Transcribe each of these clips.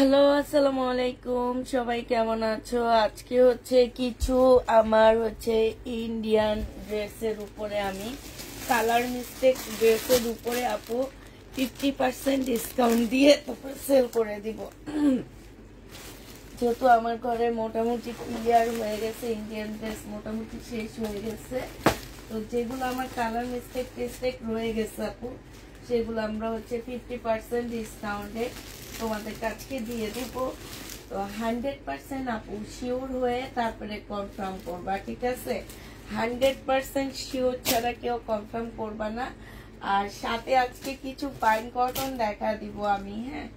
Hello, আসসালামু আলাইকুম। সবাই কেমন আছো? আজকে হচ্ছে কিছু আমার হচ্ছে ইন্ডিয়ান ড্রেসের উপরে আমি কালার মিস্টেক ড্রেসের উপরে আপু 50% ডিসকাউন্ট দিয়ে তারপর সেল করে দিব। যেহেতু আমার ঘরে মোটামুটি ক্লিয়ার হয়ে গেছে, ইন্ডিয়ান ড্রেস মোটামুটি শেষ হয়ে গেছে, তো যেগুলো আমার কালার মিস্টেক টেস্টেক রয়ে গেছে আপু, সেগুলো আমরা হচ্ছে 50% ডিসকাউন্টে তোমাদের কাছে দিয়ে দিব। তো 100% আপু শিওর হয়ে তারপরে কনফার্ম করবা, ঠিক আছে? 100% শিওর ছাড়া কেউ কনফার্ম করবা না। আর সাথে আজকে কিছু ফাইন কটন দেখা দিব আমি, হ্যাঁ,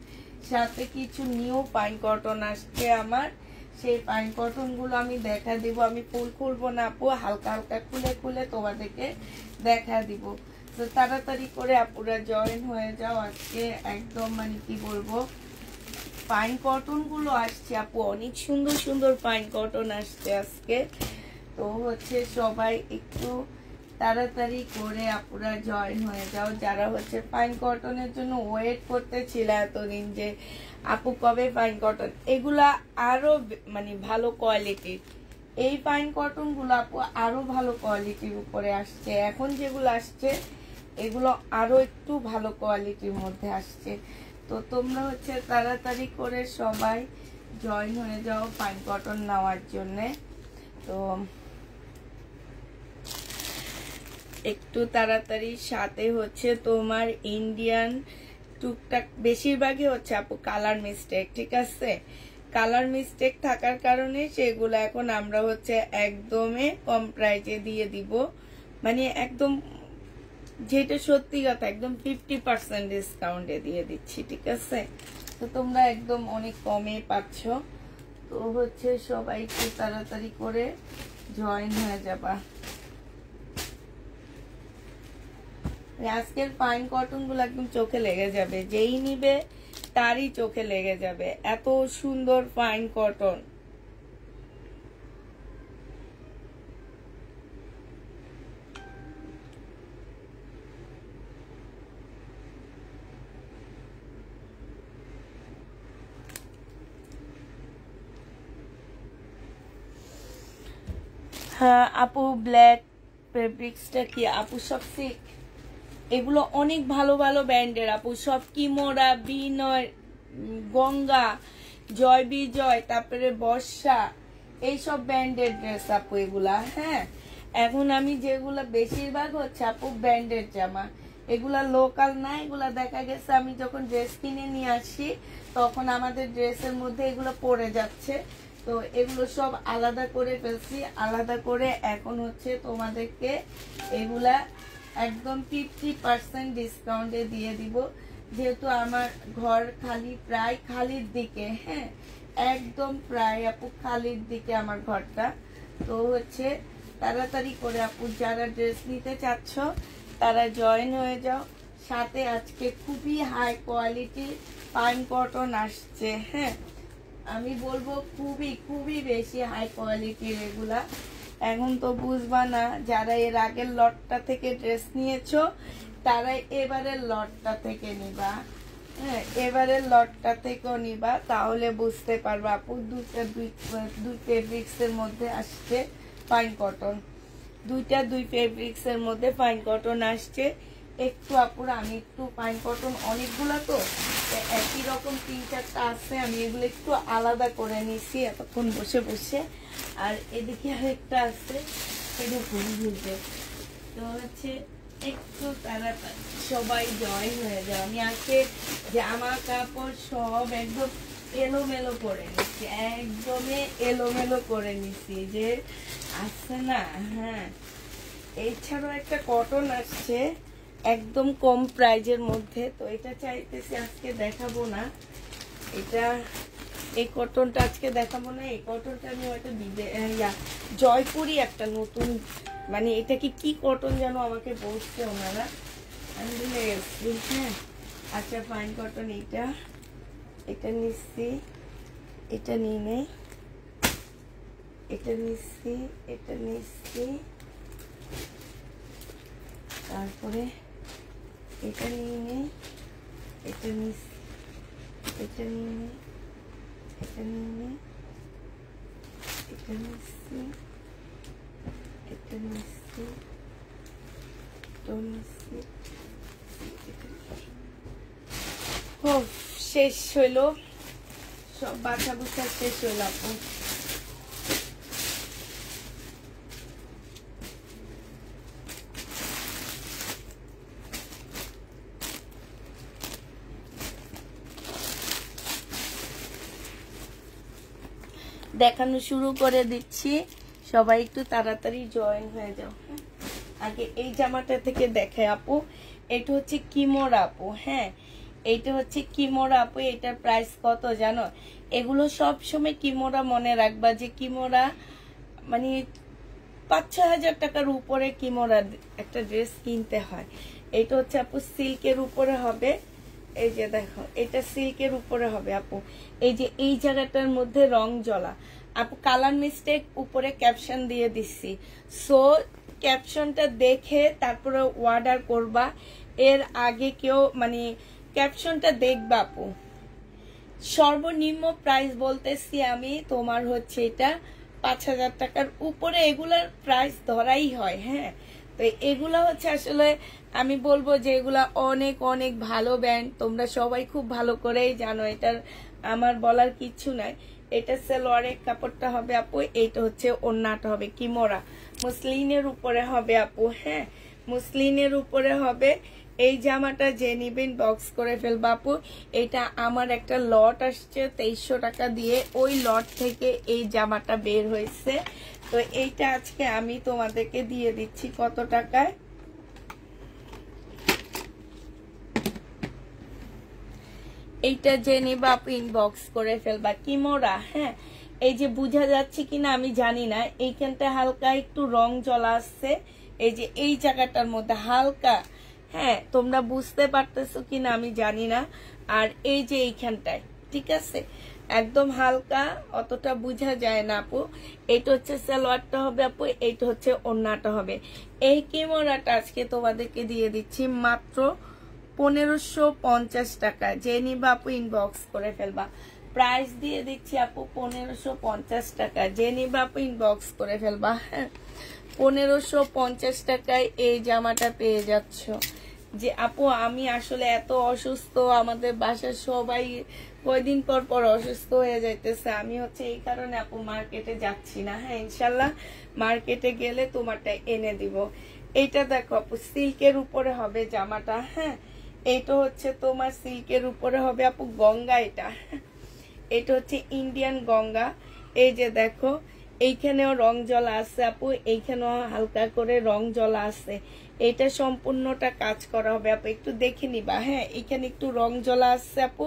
সাথে কিছু নিউ পাইন কটন আসছে আমার, সেই পাইন কটন গুলো আমি দেখা দিব। আমি ফুল খুলবো না আপু, হালকা হালকা খুলে খুলে তোমাদেরকে দেখা দিব। তো তাড়াতাড়ি করে আপুরা জয়েন হয়ে যাও। আজকে একদম মানে কি বলবো, পাইন কটন গুলো আসছে আপু, অনেক সুন্দর সুন্দর পাইন কটন আসছে আজকে। তো হচ্ছে সবাই একটু তাড়াতাড়ি করে আপুরা জয়েন হয়ে যাও, যারা হচ্ছে পাইন কটনের জন্য ওয়েট করতেছিল এতদিন যে আপু কবে পাইন কটন। এগুলা আরো মানে ভালো কোয়ালিটির, এই পাইন কটন গুলো আপু আরো ভালো কোয়ালিটির উপরে আসছে। এখন যেগুলো আসছে এগুলো আরো একটু ভালো কোয়ালিটির মধ্যে আসছে। তো তোমরা হচ্ছে তাড়াতাড়ি করে সবাই জয়েন হয়ে যাও পাইন কটন নেওয়ার জন্যে। তো একটু তাড়াতাড়ি, সাথে হচ্ছে তোমার ইন্ডিয়ান টুকটাক বেশিরভাগই হচ্ছে আপু কালার মিস্টেক, ঠিক আছে? কালার মিস্টেক থাকার কারণে সেগুলো এখন আমরা হচ্ছে একদমই কম প্রাইজে দিয়ে দিব, মানে একদম যেটা সত্যি কথা একদম 50% ডিসকাউন্টে দিয়ে দিচ্ছি, ঠিক আছে? তো তোমরা একদম অনেক কমে পাচ্ছ। তো হচ্ছে সবাই একটু তাড়াতাড়ি করে জয়েন হয়ে যাবা। আজকের ফাইন কটন গুলো একদম চোখে লেগে যাবে, যেই নিবে তারই চোখে লেগে যাবে, এত সুন্দর ফাইন কটন। হ্যাঁ আপু, ব্ল্যাক ফেব্রিক্সটা কি আপু? সব সিক, এগুলো অনেক ভালো ভালো ব্র্যান্ডের আপু, সব কিমোরা, বিনয়, গঙ্গা, জয় বিজয়, তারপরে বর্ষা, এইসব ব্র্যান্ডের ড্রেস আপু এগুলা। হ্যাঁ, এখন আমি যেগুলা বেশিরভাগ হচ্ছে আপু ব্র্যান্ডের জামা, এগুলা লোকাল না। এগুলা দেখা গেছে আমি যখন ড্রেস কিনে নিয়ে আসি তখন আমাদের ড্রেসের মধ্যে এগুলো পড়ে যাচ্ছে, তো এগুলো সব আলাদা করে ফেলছি। আলাদা করে এখন হচ্ছে তোমাদেরকে এগুলা একদম 50% ডিসকাউন্টে দিয়ে দিব। যেহেতু আমার ঘর খালি, প্রায় খালির দিকে, হ্যাঁ, একদম প্রায় আপু খালির দিকে আমার ঘরটা। তো হচ্ছে তাড়াতাড়ি করে আপু যারা ড্রেস নিতে চাচ্ছ তারা জয়েন হয়ে যাও। সাথে আজকে খুবই হাই কোয়ালিটি পাইন কটন আসছে, হ্যাঁ, আমি বলবো খুবই খুবই বেশি হাই কোয়ালিটির এগুলা। এখন তো বুঝবা না, যারা এর আগের লটটা থেকে ড্রেস নিয়েছো তারা এবারের লটটা থেকে নিবা, হ্যাঁ, এবারের লটটা থেকেও নিবা, তাহলে বুঝতে পারবা আপু। দুই ফেব্রিক্সের মধ্যে আসছে পাইন কটন, দুই ফেব্রিক্সের মধ্যে পাইন কটন আসছে। একটু আপুরা আমি একটু পাইন কটন অনেকগুলা, তো একই রকম 3-4টা আছে, আমি এগুলো একটু আলাদা করে নিছি এতক্ষণ বসে বসে। আর এদিকে আরেকটা আছে, এটা ভুলবে। তো হচ্ছে একটু তাড়াতাড়ি সবাই জয়েন হয়ে যাও। আমি আজকে জামা কাপড় সব একদম এলোমেলো করে নিচ্ছি, একদমই এলোমেলো করে নিচ্ছি, যে আসছে না। হ্যাঁ, এছাড়াও একটা কটন আসছে একদম কম প্রাইজের মধ্যে, তো এটা চাইতেছি আজকে দেখাবো না। এটা, এই কটনটা আজকে দেখাবো না। এই কটনটা আমি হয়তো জয়পুরি একটা নতুন, মানে এটা কি কটন যেন আমাকে বলছে ওনারা, আমি ভুলে গেছি। হ্যাঁ, আচ্ছা ফাইন কটন, এটা নিচ্ছি, এটা নিয়ে নেই, এটা নিচ্ছি, এটা নিচ্ছি, তারপরে এটা নিয়ে নেই, এটা নিচ্ছি, এটা নিয়ে নেই, এটা নিয়ে এটা নিচ্ছি, এটা নিচ্ছি, শেষ হইলো সব বাছা বুছা শেষ হইল আপু। দেখানো শুরু করে দিচ্ছি, সবাই একটু তাড়াতাড়ি জয়েন হয়ে যাও। আগে এই জামাটা থেকে দেখে আপু, এটা হচ্ছে কিমোরা আপু। হ্যাঁ, এইটা হচ্ছে কিমোরা আপু। এটার প্রাইস কত জানো? এগুলো সব সময় কিমোরা মনে রাখবা যে কিমোরা মানে 5-6 হাজার টাকার উপরে কিমোরা একটা ড্রেস কিনতে হয়। এটা হচ্ছে আপু সিল্কের উপরে হবে। এই যে দেখো, এটা সিল্কের উপরে হবে আপু। এই যে এই জায়গাটার মধ্যে রং জ্বলা আপু, কালার মিস্টেক উপরে ক্যাপশন দিয়ে দিচ্ছি, সো ক্যাপশনটা দেখে তারপরে অর্ডার করবা। এর আগে কেউ মানে ক্যাপশনটা দেখবা আপু। সর্বনিম্ন প্রাইস বলতেছি আমি তোমার হচ্ছে এটা 5,000 টাকার উপরে এগুলার প্রাইস ধরাই হয়। হ্যাঁ, তো এগুলা হচ্ছে আসলে আমি বলবো যে এগুলা অনেক অনেক ভালো ব্র্যান্ড, তোমরা সবাই খুব ভালো করেই জানো, এটার আমার বলার কিচ্ছু নাই। এটা সালোয়ারের কাপড়টা হবে আপু, এইটা হচ্ছে ওড়নাটা হবে কিমোরা, মুসলিনের উপরে হবে আপু। হ্যাঁ, মুসলিনের উপরে হবে। এই জামাটা যে নিবেন বক্স করে ফেলবা আপু। এটা আমার একটা লট আসছে 2300 টাকা দিয়ে, ওই লট থেকে এই জামাটা বের হয়েছে। তো এইটা আজকে আমি তোমাদেরকে দিয়ে দিচ্ছি কত টাকায়? এইটা যে নিবা আপু ইনবক্স করে ফেলবা কিমোরা। হ্যাঁ, এই যে বুঝা যাচ্ছে কিনা আমি জানি না, এইখানটা হালকা একটু রং জ্বলা আসছে, এই যে এই জায়গাটার মধ্যে হালকা। হ্যাঁ, তোমরা বুঝতে পারতেছো কিনা আমি জানি না। আর এই যে এইখানটায় ঠিক আছে, একদম হালকা, অতটা বোঝা যায় না আপু। এইটা হচ্ছে সালোয়ারটা হবে আপু, এইটা হচ্ছে ওড়নাটা হবে। এই কিমোরাটা আজকে তোমাদেরকে দিয়ে দিচ্ছি মাত্র 1550 টাকা। যে নিবা আপু ইনবক্স করে ফেলবা। প্রাইস দিয়ে দিচ্ছি আপু 1550 টাকা। যে নিবা আপু ইনবক্স করে ফেলবা। হ্যাঁ, 1550 টাকায় এই জামাটা পেয়ে যাচ্ছ। যে আপু আমি আসলে এত অসুস্থ, আমাদের বাসার সবাই কয়দিন পর পর অসুস্থ হয়ে যাইতেছে, আমি হচ্ছে এই কারণে আপু মার্কেটে যাচ্ছি না। হ্যাঁ, ইনশাল্লাহ মার্কেটে গেলে তোমারটা এনে দিব। এইটা দেখো আপু সিল্কের উপরে হবে জামাটা। হ্যাঁ, এইটা হচ্ছে তোমার সিল্কের উপরে হবে আপু গঙ্গা। এটা হচ্ছে ইন্ডিয়ান গঙ্গা। এই যে দেখো, এইখানেও রং জ্বলা আছে আপু, এইখানেও হালকা করে রং জ্বলা আছে। এটা সম্পূর্ণটা কাজ করা হবে আপু, একটু দেখে নিবা। হ্যাঁ, এইখানে একটু রং জ্বলা আছে আপু,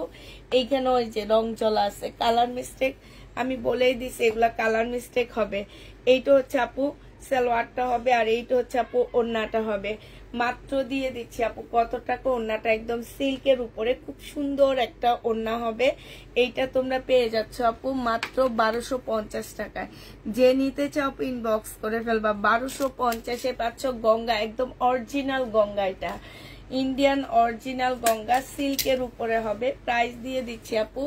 এইখানেও ওই যে রং জ্বলা আছে। কালার মিস্টেক আমি বলেই দিছি, এগুলা কালার মিস্টেক হবে। এইটা হচ্ছে আপু সালোয়ারটা হবে, আর এইটা হচ্ছে আপু ওড়নাটা হবে। মাত্র দিয়ে দিচ্ছি আপু কত টাকা? ওড়নাটা একদম সিল্কের উপরে খুব সুন্দর একটা ওড়না হবে। এইটা তোমরা পেয়ে যাচ্ছ আপু মাত্র 1250 টাকায়। যে নিতে চাও আপু ইনবক্স করে ফেলবা। 1250-এ পাচ্ছ গঙ্গা, একদম অরিজিনাল গঙ্গা। এটা ইন্ডিয়ান অরিজিনাল গঙ্গা, সিল্কের উপরে হবে। প্রাইস দিয়ে দিচ্ছি আপু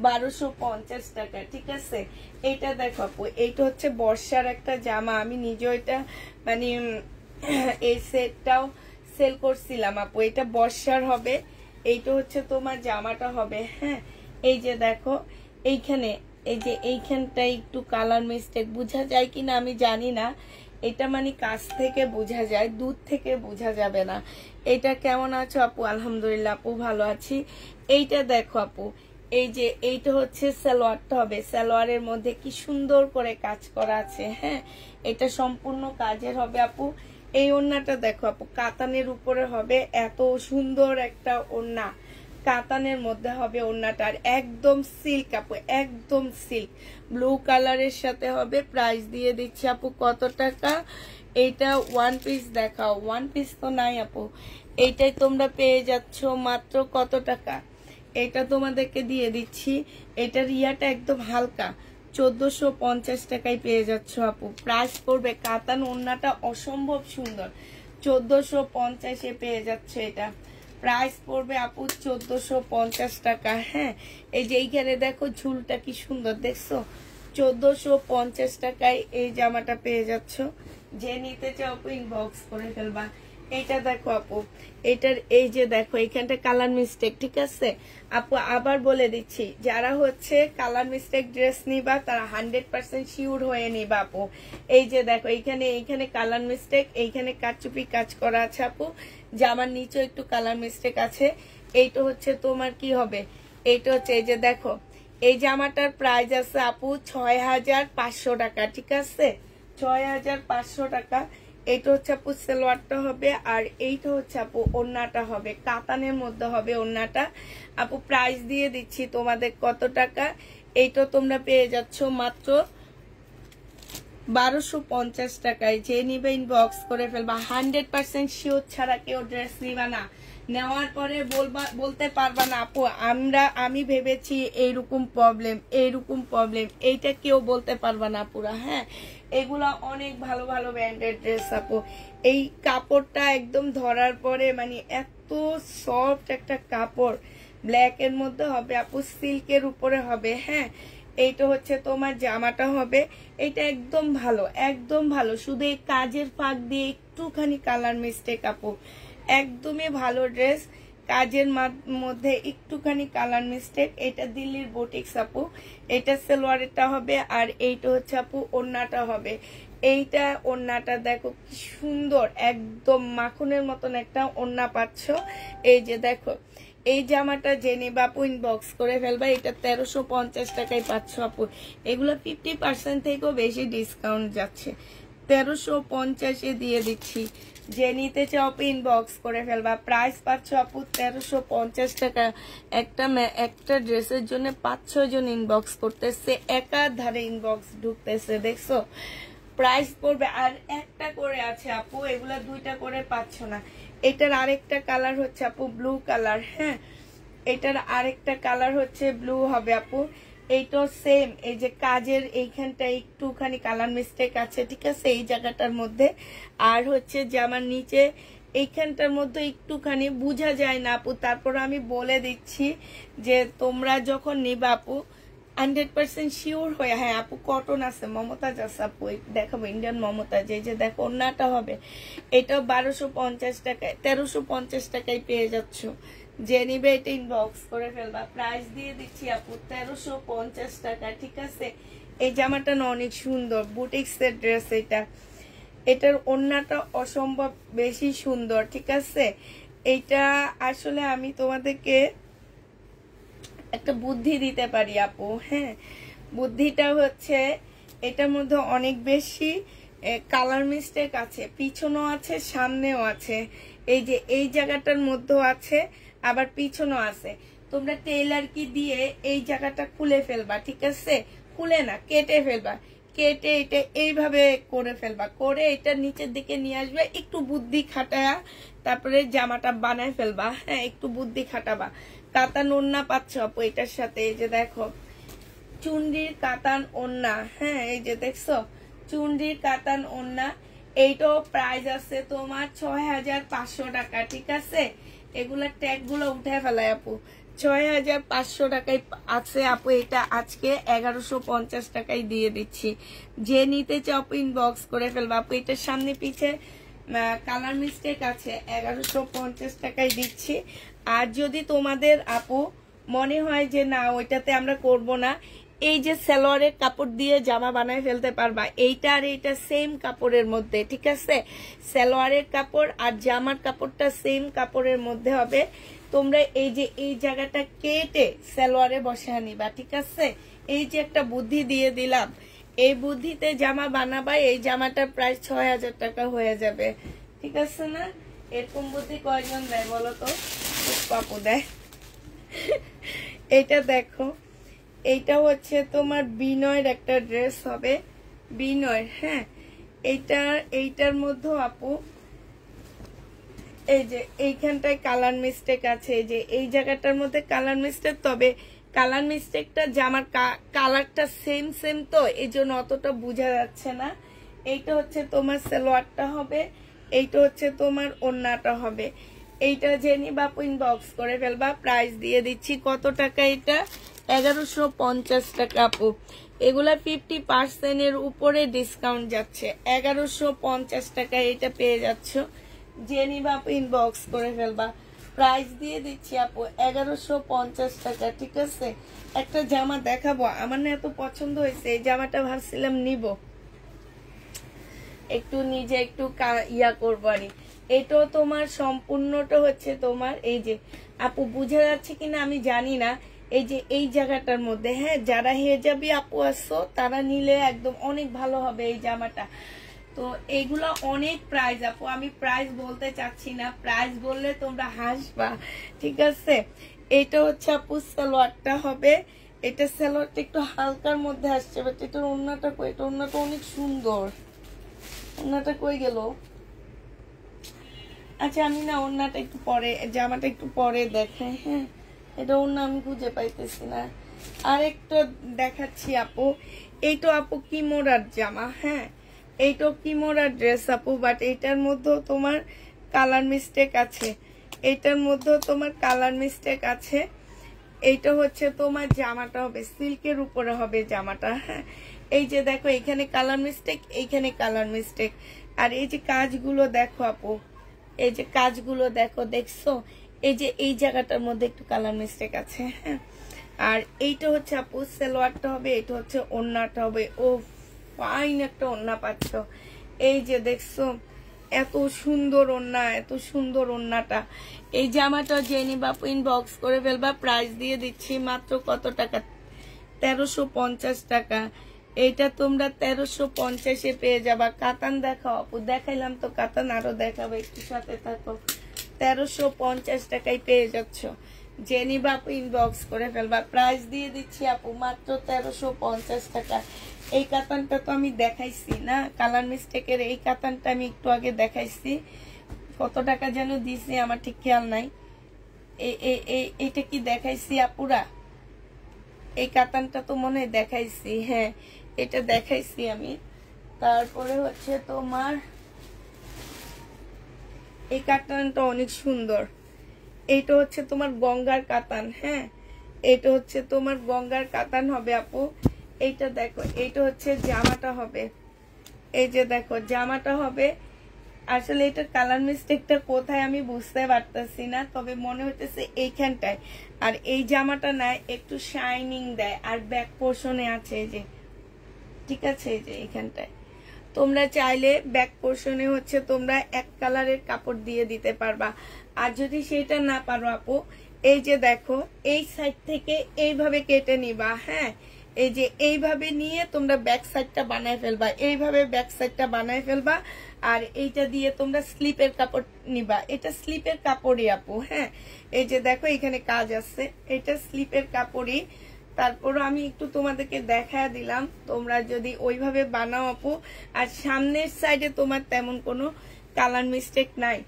1250 টাকা। ঠিক আছে, এইটা দেখো আপু, এইটা হচ্ছে বর্ষার একটা জামা। আমি নিজে এটা মানে এই সেটটাও সেল করছিলাম আপু। এটা বর্ষার হবে, এইটা হচ্ছে তোমার জামাটা হবে। হ্যাঁ, এই যে দেখো এইখানে, এই যে এইখানটা একটু কালার মিস্টেক, বোঝা যায় কিনা আমি জানি না। এটা মানে কাছ থেকে বোঝা যায়, দূর থেকে বোঝা যাবে না। এটা কেমন আছো আপু? আলহামদুলিল্লাহ আপু ভালো আছি। এইটা দেখো আপু, এই যে এইটা হচ্ছে সালোয়ারটা হবে। সালোয়ারের মধ্যে কি সুন্দর করে কাজ করা আছে। হ্যাঁ, এটা সম্পূর্ণ কাজের হবে আপু। এই ওড়নাটা দেখো আপু, কাতানের উপরে হবে, এত সুন্দর একটা ওড়না, কাতানের মধ্যে হবে ওড়নাটা। আর একদম সিল্ক আপু, একদম সিল্ক, ব্লু কালারের সাথে হবে। প্রাইস দিয়ে দিচ্ছি আপু কত টাকা? এইটা ওয়ান পিস দেখাও। ওয়ান পিস তো নাই আপু, এইটাই তোমরা পেয়ে যাচ্ছ মাত্র কত টাকা? এটা তোমাদেরকে দিয়ে দিচ্ছি, এটার ইয়াটা একদম হালকা, 1450 টাকায় পেয়ে যাচ্ছ আপু। প্রাইস পড়বে, কাতান ওড়নাটা অসম্ভব সুন্দর, 1450-এ পেয়ে যাচ্ছে এটা। প্রাইস পড়বে আপু 1450 টাকা। হ্যাঁ, এই যে এইখানে দেখো ঝুলটা কি সুন্দর, দেখছো? 1450 টাকায় এই জামাটা পেয়ে যাচ্ছ। যে নিতে চাও আপু ইনবক্স করে ফেলবা। এইটা দেখো আপু, এটার এই যে দেখো এখানটা কালার মিস্টেক, ঠিক আছে আপু? আবার বলে দিচ্ছি, যারা হচ্ছে কালার মিস্টেক ড্রেস নিবা তারা 100% শিওর হয়ে নিবা আপু। এই যে দেখো এইখানে কালার মিস্টেক, এইখানে কারচুপি কাজ করা আছে আপু। জামার নিচে একটু কালার মিস্টেক আছে। এইটা হচ্ছে তোমার কি হবে, এইটা হচ্ছে এই যে দেখো, এই জামাটার প্রাইস আছে আপু 6500 টাকা, ঠিক আছে? 6500 টাকা। এইটা হচ্ছে আপু সালোয়ারটা হবে, আর এইটা হচ্ছে আপু ওড়নাটা হবে, কাতানের মধ্যে হবে ওড়নাটা। আপু প্রাইস দিয়ে দিচ্ছি তোমাদের কত টাকা, এইটা তোমরা পেয়ে যাচ্ছ মাত্র 1250 টাকায়। যে নিবে ইনবক্স করে ফেলবা। 100% শিওর ছাড়া কেউ ড্রেস নিবা না। নেওয়ার পরে বলতে পারবা না আপু আমি ভেবেছি এইরকম প্রবলেম, এইটা কেউ বলতে পারবা না পুরা। হ্যাঁ, এগুলা অনেক ভালো ভালো ব্র্যান্ডের ড্রেস আপু। এই কাপড়টা একদম ধরার পরে মানে এত সফট একটা কাপড়, ব্ল্যাক এর মধ্যে হবে আপু, সিল্কের উপরে হবে। হ্যাঁ, এইটা হচ্ছে তোমার জামাটা হবে। এটা একদম ভালো, শুধু এই কাজের ফাঁক দিয়ে একটুখানি কালার মিস্টেক আপু। একদমই ভালো ড্রেস, কাজের মধ্যে একটুখানি কালার মিস্টেক। এটা দিল্লির বুটিক্স আপু। এটা সালোয়ারটা হবে, আর এইটা হচ্ছে আপু ওড়নাটা হবে। এইটা ওড়নাটা দেখো কি সুন্দর, একদম মাখনের মতন একটা ওড়না পাচ্ছ। এই যে দেখো, এই জামাটা জেনে বাপু ইনবক্স করে ফেলবা। এটা 1350 টাকায় পাচ্ছ আপু। এগুলো 50% থেকেও বেশি ডিসকাউন্ট যাচ্ছে, 1350-এ দিয়ে দিচ্ছি। যে নিতে চাও ইনবক্স করে ফেলবা। প্রাইস পাচ্ছ আপু 1350 টাকা। একটা ড্রেসের জন্য 5-6 জন ইনবক্স করতেছে, একাধারে ইনবক্স ঢুকতেছে, দেখছো? প্রাইস পড়বে, আর একটা করে আছে আপু, এগুলা দুইটা করে পাচ্ছ না। এটার আরেকটা কালার হচ্ছে আপু ব্লু কালার। হ্যাঁ, এটার আরেকটা কালার হচ্ছে ব্লু হবে আপু। এইটাও সেম, এই যে কাজের এইখানটা একটুখানি কালার মিস্টেক আছে, ঠিক আছে, এই জায়গাটার মধ্যে। আর হচ্ছে জামার নিচে এইখানটার মধ্যে একটুখানি বোঝা যায় না আপু। তারপর আমি বলে দিচ্ছি যে তোমরা যখন নিবা আপু 100% শিওর হয়ে। হ্যাঁ আপু, কটন আছে, মমতাজ আছে আপু, দেখাবো ইন্ডিয়ান মমতাজ। এই যে দেখো ওড়নাটা হবে, এটাও 1250 টাকায়, 1350 টাকায় পেয়ে যাচ্ছ। যে নিবে এটা ইনবক্স করে ফেলবা। প্রাইস দিয়ে দিচ্ছি আপু 1350 টাকা, ঠিক আছে? এই জামাটা না অনেক সুন্দর, বুটিক্স এর ড্রেস এটা। এটার ওড়নাটা অসম্ভব বেশি সুন্দর, ঠিক আছে? এইটা আসলে আমি তোমাদেরকে একটা বুদ্ধি দিতে পারি আপু। হ্যাঁ, বুদ্ধিটা হচ্ছে এটার মধ্যে অনেক বেশি কালার মিস্টেক আছে, পিছনেও আছে সামনেও আছে। এই যে এই জায়গাটার মধ্যেও আছে, আবার পিছনেও আছে। তোমরা টেইলার কি দিয়ে এই জায়গাটা খুলে ফেলবা, ঠিক আছে? খুলে না, কেটে ফেলবা। কেটে এটা এইভাবে করে ফেলবা, করে এটা নিচের দিকে নিয়ে আসবে, একটু বুদ্ধি খাটায়া তারপরে জামাটা বানায় ফেলবা। হ্যাঁ, একটু বুদ্ধি খাটাবা। কাতান ওড়না পাচ্ছ আপু এটার সাথে। এই যে দেখো চুনরির কাতান ওড়না। হ্যাঁ, এই যে দেখছো চুনরির কাতান ওড়না। এইটাও প্রাইস আছে তোমার 6500 টাকা, ঠিক আছে? এগুলার ট্যাগ গুলো উঠে ফেলায় আপু। 6500 টাকায় আছে আপু। এটা আজকে 1150 টাকায় দিয়ে দিচ্ছি। যে নিতে চাও ইনবক্স করে ফেলবা আপু। এটার সামনে পিছে কালার মিস্টেক আছে, 1150 টাকায় দিচ্ছি। আর যদি তোমাদের আপু মনে হয় যে না ওইটাতে আমরা করব না, এই যে সালোয়ারের কাপড় দিয়ে জামা বানায় ফেলতে পারবা। এইটা আর এইটা সেম কাপড়ের মধ্যে, ঠিক আছে? সালোয়ারের কাপড় আর জামার কাপড়টা সেম কাপড়ের মধ্যে হবে। তোমরা এই যে এই জায়গাটা কেটে সালোয়ারে বসে নিবা, ঠিক আছে? এই যে একটা বুদ্ধি দিয়ে দিলাম, এই বুদ্ধিতে জামা বানাবা। এই জামাটার প্রাইস 6000 টাকা হয়ে যাবে, ঠিক আছে না? এরকম বুদ্ধি কয়জন দেয় বলো তো? পাপু দেয়। এটা দেখো, এইটা হচ্ছে তোমার বিনয়ের একটা ড্রেস হবে, বিনয়। হ্যাঁ, এইটার মধ্যে আপু এই যে এইখানটায় কালার মিস্টেক আছে, এই যে এই জায়গাটার মধ্যে কালার মিস্টেক। তবে কালার মিস্টেকটা জামার কালারটা সেম তো এই জন্য অতটা বোঝা যাচ্ছে না। এইটা হচ্ছে তোমার সালোয়ারটা হবে, এইটা হচ্ছে তোমার ওড়নাটা হবে। এইটা জেনি বাপু ইনবক্স করে ফেলবা, প্রাইস দিয়ে দিচ্ছি কত টাকা, এটা 1150 টাকা আপু। এগুলা 50% উপরে ডিসকাউন্ট যাচ্ছে, 1150 টাকা এটা পেয়ে যাচ্ছ। জেনি বাপু ইনবক্স করে ফেলবা, প্রাইস দিয়ে দিচ্ছি আপু 1150 টাকা। ঠিক আছে, একটা জামা দেখাবো, আমার না এত পছন্দ হয়েছে এই জামাটা, ভাবছিলাম নিব, একটু নিজে একটু ইয়া করবো আর। এটাও তোমার সম্পূর্ণটা হচ্ছে তোমার, এই যে আপু বুঝা যাচ্ছে কিনা আমি জানি না, এই যে এই জায়গাটার মধ্যে, হ্যাঁ যারা হেজাবি আপু আসছো তারা নিলে একদম অনেক ভালো হবে এই জামাটা। তো এইগুলা অনেক প্রাইস আপু, আমি প্রাইস বলতে চাচ্ছি না, প্রাইস বললে তোমরা হাসবা। ঠিক আছে, এটা হচ্ছে আপু সালোয়ারটা হবে, এটা সালোয়ারটা একটু হালকার মধ্যে আসছে, বাট এটার ওড়নাটা কই, এটা ওড়নাটা অনেক সুন্দর, ওড়নাটা কই গেল? আচ্ছা আমি না ওড়নাটা একটু পরে, জামাটা একটু পরে দেখাই। হ্যাঁ এটা ওড়না আমি খুঁজে পাইতেছি না। আরেকটা দেখাচ্ছি আপু, এইটা আপু কিমোরার জামা, হ্যাঁ এইটা কিমোরার ড্রেস আপু, বাট এইটার মধ্যেও তোমার কালার মিস্টেক আছে, এইটার মধ্যেও তোমার কালার মিস্টেক আছে। এইটা হচ্ছে তোমার জামাটা হবে সিল্কের উপরে হবে জামাটা, হ্যাঁ এই যে দেখো এইখানে কালার মিস্টেক, এইখানে কালার মিস্টেক, আর এই যে কাজগুলো দেখো আপু, এই যে কাজগুলো দেখো, দেখছো এই যে এই জায়গাটার মধ্যে একটু কালার মিস্টেক আছে, হ্যাঁ। আর এইটা হচ্ছে আপু সালোয়ারটা হবে, এটা হচ্ছে ওড়নাটা হবে, ও ফাইন একটা ওড়না পাচ্ছ, এই যে দেখছো এত সুন্দর ওড়না, এত সুন্দর ওড়নাটা। এই জামাটা জেনি বাপু ইনবক্স করে ফেলবা, প্রাইস দিয়ে দিচ্ছি মাত্র কত টাকা, 1350 টাকা। এইটা তোমরা 1350-এ পেয়ে যাবা। কাতান দেখাও আপু, দেখাইলাম তো কাতান, আরো দেখাবো, একটু সাথে থাকো। 1350 টাকায় পেয়ে যাচ্ছ, জেনি বাপু ইনবক্স করে ফেলবা, প্রাইস দিয়ে দিচ্ছি আপু মাত্র 1350 টাকা। এই কাতানটা তো আমি দেখাইছি না, কালার মিস্টেকের এই কাতানটা আমি একটু আগে দেখাইছি, কত টাকা যেন দিছি আমার ঠিক খেয়াল নাই। এইটা কি দেখাইছি আপুরা, এই কাতানটা তো মনে হয় দেখাইছি, হ্যাঁ এটা দেখাইছি আমি। তারপরে হচ্ছে তোমার এই কাতানটা অনেক সুন্দর, এইটা হচ্ছে তোমার গঙ্গার কাতান, হ্যাঁ এটা হচ্ছে তোমার গঙ্গার কাতান হবে আপু। এইটা দেখো, এইটা হচ্ছে জামাটা হবে, এই যে দেখো জামাটা হবে। আসলে এটা কালার মিস্টেকটা কোথায় আমি বুঝতে পারতেছি না, তবে মনে হইতেছে এইখানটায়। আর এই জামাটা না একটু শাইনিং দেয়, আর ব্যাক পোর্শনে আছে এই যে, ঠিক আছে এই যে এইখানটায় তোমরা চাইলে ব্যাক পোর্শনে হচ্ছে তোমরা এক কালারের কাপড় দিয়ে দিতে পারবা। আর যদি সেটা না পারো আপু, এই যে দেখো এই সাইড থেকে এইভাবে কেটে নিবা, হ্যাঁ এই যে এইভাবে নিয়ে তোমরা ব্যাক সাইডটা বানায় ফেলবা, এইভাবে ব্যাক সাইডটা বানায় ফেলবা। আর এইটা দিয়ে তোমরা স্লিপের কাপড় নিবা, এটা স্লিপের কাপড়ই আপু, হ্যাঁ এই যে দেখো এখানে কাজ আছে, এটা স্লিপের কাপড়ই। তারপরও আমি একটু তোমাদেরকে দেখা দিলাম, তোমরা যদি ওইভাবে বানাও আপু। আর সামনের সাইডে তোমার তেমন কোনো কালার মিস্টেক নাই।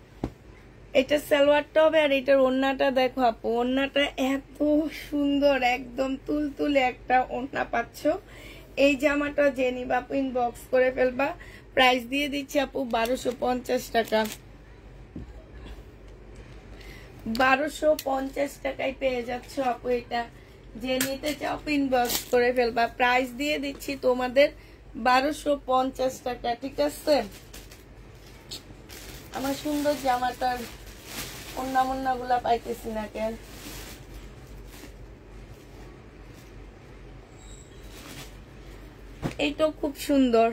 এটা সালোয়ারটা হবে, আর এটার ওড়নাটা দেখো আপু, ওড়নাটা এত সুন্দর, একদম তুলতুলে একটা ওড়না পাচ্ছ। এই জামাটা জেনি বাপু ইনবক্স করে ফেলবা, প্রাইস দিয়ে দিচ্ছি আপু 1250 টাকা। 1250 টাকায় পেয়ে যাচ্ছ আপু, এটা যে নিতে চাও ইনবক্স করে ফেলবা, প্রাইস দিয়ে দিচ্ছি তোমাদের 1250 টাকা। ঠিক আছে, আমার সুন্দর জামাটার ওড়না গুলা পাইতেছি না কেন। এইটাও খুব সুন্দর,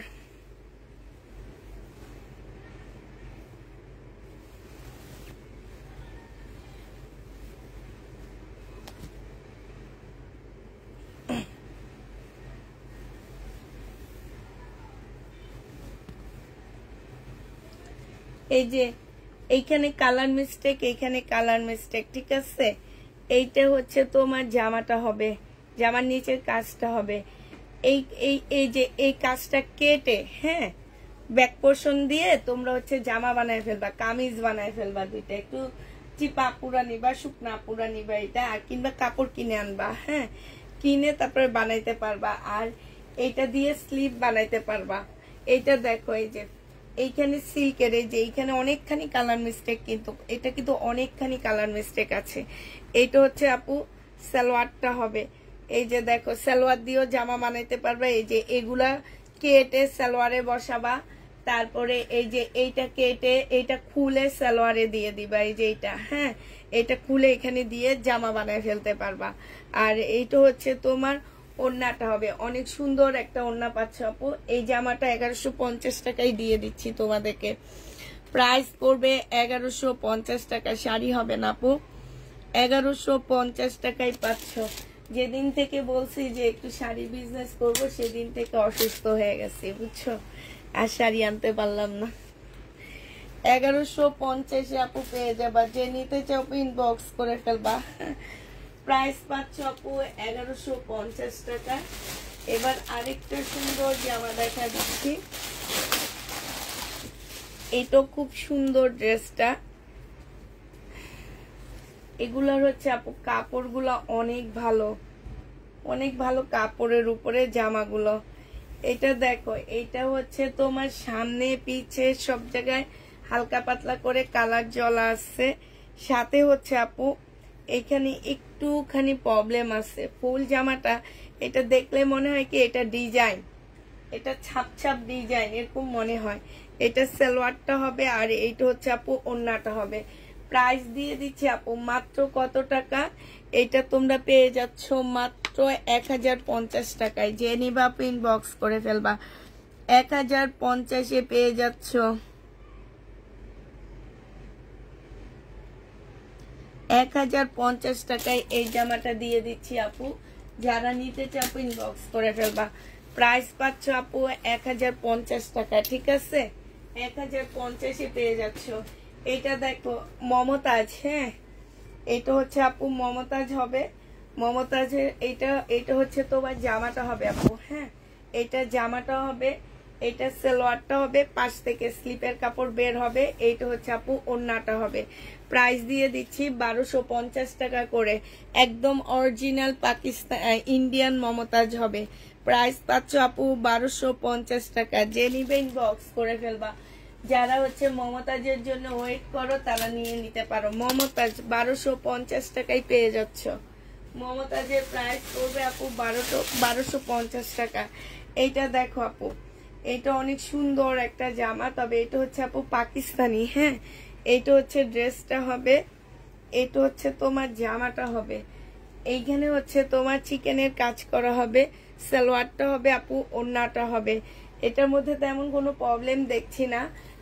এই যে এইখানে কালার মিস্টেক, এইখানে কালার মিস্টেক, ঠিক আছে। এইটা হচ্ছে তোমার জামাটা হবে, জামার নিচের কাজটা হবে, এই এই এই যে এই কাজটা কেটে, হ্যাঁ ব্যাক পোর্শন দিয়ে তোমরা হচ্ছে জামা বানায় ফেলবা, কামিজ বানায় ফেলবা। দুইটা একটু চিপা পুরা নিবা, শুকনা পুরা নিবা এটা, আর কিংবা কাপড় কিনে আনবা, হ্যাঁ কিনে তারপরে বানাইতে পারবা। আর এইটা দিয়ে স্লিভ বানাইতে পারবা। এইটা দেখো, এই যে এইখানে সিল্কের এই যে এইখানে অনেকখানি কালার মিস্টেক, কিন্তু এটা কিন্তু অনেকখানি কালার মিস্টেক আছে। এইটা হচ্ছে আপু সালোয়ারটা হবে, এই যে দেখো সালোয়ার দিয়েও জামা বানাইতে পারবে। এই যে এগুলা কেটে সালোয়ারে বসাবা, তারপরে এই যে এইটা কেটে এইটা খুলে সালোয়ারে দিয়ে দিবা, এই যে এইটা, হ্যাঁ এটা খুলে এখানে দিয়ে জামা বানায় ফেলতে পারবা। আর এইটা হচ্ছে তোমার ওড়নাটা হবে, অনেক সুন্দর একটা ওড়না পাচ্ছ আপু। এই জামাটা 1150 টাকায় দিয়ে দিচ্ছি তোমাদেরকে, প্রাইস পড়বে 1150 টাকা। শাড়ি হবে না আপু, 1150 টাকায় পাচ্ছ। যেদিন থেকে বলছি যে একটু শাড়ি বিজনেস করব সেদিন থেকে অসুস্থ হয়ে গেছি বুঝছো, আর শাড়ি আনতে পারলাম না। 1150 আপু পেয়ে যাবা, যে নিতে চাও ইনবক্স করে ফেলবা। প্রাইস পাচ্ছ আপু 1150 টাকা। এবার আরেকটা সুন্দর জামা দেখা দিচ্ছি, এটা খুব সুন্দর ড্রেসটা। এগুলার হচ্ছে আপু কাপড়গুলো অনেক ভালো, অনেক ভালো কাপড়ের উপরে জামাগুলো। এটা দেখো, এটা হচ্ছে তোমার সামনে পিছে সব জায়গায় হালকা পাতলা করে কালার জ্বলা আছে, সাথে হচ্ছে আপু এখানে একটুখানি প্রবলেম আছে। ফুল জামাটা এটা দেখলে মনে হয় কি এটা ডিজাইন, এটা ছাপ ছাপ ডিজাইন এরকম মনে হয়। এটা সালোয়ারটা হবে, আর এইটা হচ্ছে আপু ওড়নাটা হবে। প্রাইস দিয়ে দিচ্ছি আপু মাত্র কত টাকা, এটা তোমরা পেয়ে যাচ্ছ মাত্র 1050 টাকায়। যে নিবা আপু ইনবক্স করে ফেলবা, 1050-এ পেয়ে যাচ্ছ। 1050 টাকায় এই জামাটা দিয়ে দিচ্ছি আপু, যারা নিতে চাও আপু ইনবক্স করে ফেলবা। প্রাইস পাচ্ছ আপু 1050 টাকা, ঠিক আছে 1050-এ পেয়ে যাচ্ছ। এটা দেখো মমতাজ, হ্যাঁ এটা হচ্ছে আপু মমতাজ হবে, মমতাজের এটা হচ্ছে তোমার জামাটা হবে আপু, হ্যাঁ এটা জামাটা হবে, এটা সালোয়ারটা হবে, পাশ থেকে স্লিপের কাপড় বের হবে। এইটা হচ্ছে আপু ওড়নাটা হবে। প্রাইস দিয়ে দিচ্ছি 1250 টাকা করে, একদম অরিজিনাল পাকিস্তান ইন্ডিয়ান মমতাজ হবে। প্রাইস পাচ্ছ আপু 1250 টাকা। যে নিবে ইনবক্স করে ফেলবা। যারা হচ্ছে মমতাজের জন্য ওয়েট করো তারা নিয়ে নিতে পারো। মমতাজ 1250 টাকায় পেয়ে যাচ্ছ। মমতাজের প্রাইস পড়বে আপু 1250 টাকা। এইটা দেখো আপু, এটা অনেক সুন্দর একটা জামা, তবে এটা হচ্ছে আপু পাকিস্তানি, হ্যাঁ এটা হচ্ছে ড্রেসটা হবে, এটা হচ্ছে তোমার জামাটা হবে। এইখানে হচ্ছে তোমার চিকেনের কাজ করা হবে, সালোয়ারটা হবে আপু, ওড়নাটা হবে। এটার মধ্যে তেমন কোনো প্রবলেম দেখছি না,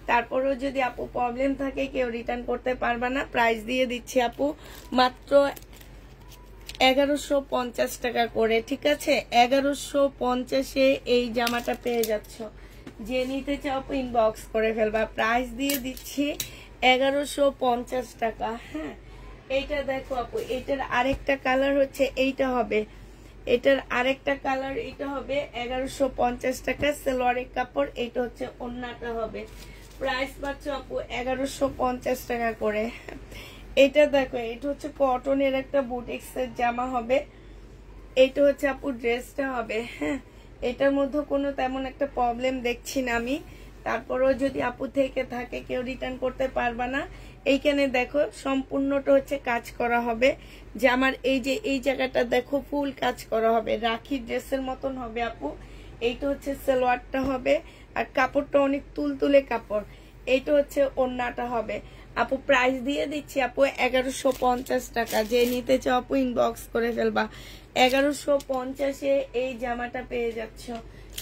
তারপরেও যদি আপু প্রবলেম থাকে কেউ রিটার্ন করতে পারবে না। প্রাইস দিয়ে দিচ্ছি আপু মাত্র 1150 টাকা করে, ঠিক আছে 1150-এ এই জামাটা পেয়ে যাচ্ছ। যে নিতে চাও ইনবক্স করে ফেলবা। প্রাইস দিয়ে দিচ্ছি 1150 টাকা, হ্যাঁ এইটা দেখো আপু, এটার আরেকটা কালার হচ্ছে এইটা হবে, এটার আরেকটা কালার এটা হবে 1150 টাকা। সালোয়ারের কাপড়, এইটা হচ্ছে ওড়নাটা হবে। প্রাইস পাচ্ছ আপু 1150 টাকা করে। এটা দেখো, এটা হচ্ছে কটনের একটা বুটিক্সের জামা হবে, এটা হচ্ছে আপু ড্রেসটা হবে, হ্যাঁ এটার মধ্যে কোনো তেমন একটা প্রবলেম দেখছি না আমি, তারপরেও যদি আপু থেকে থাকে কেউ রিটার্ন করতে পারবা না। এইখানে দেখো সম্পূর্ণটা হচ্ছে কাজ করা হবে জামার, এই যে এই জায়গাটা দেখো ফুল কাজ করা হবে, রাখি ড্রেসের মতন হবে আপু। এইটা হচ্ছে সালোয়ারটা হবে, আর কাপড়টা অনেক তুলতুলে কাপড়। এইটা হচ্ছে ওড়নাটা হবে আপু। প্রাইস দিয়ে দিচ্ছি আপু 1150 টাকা। যে নিতে চাও আপু ইনবক্স করে ফেলবা। 1150-এ এই জামাটা পেয়ে যাচ্ছ।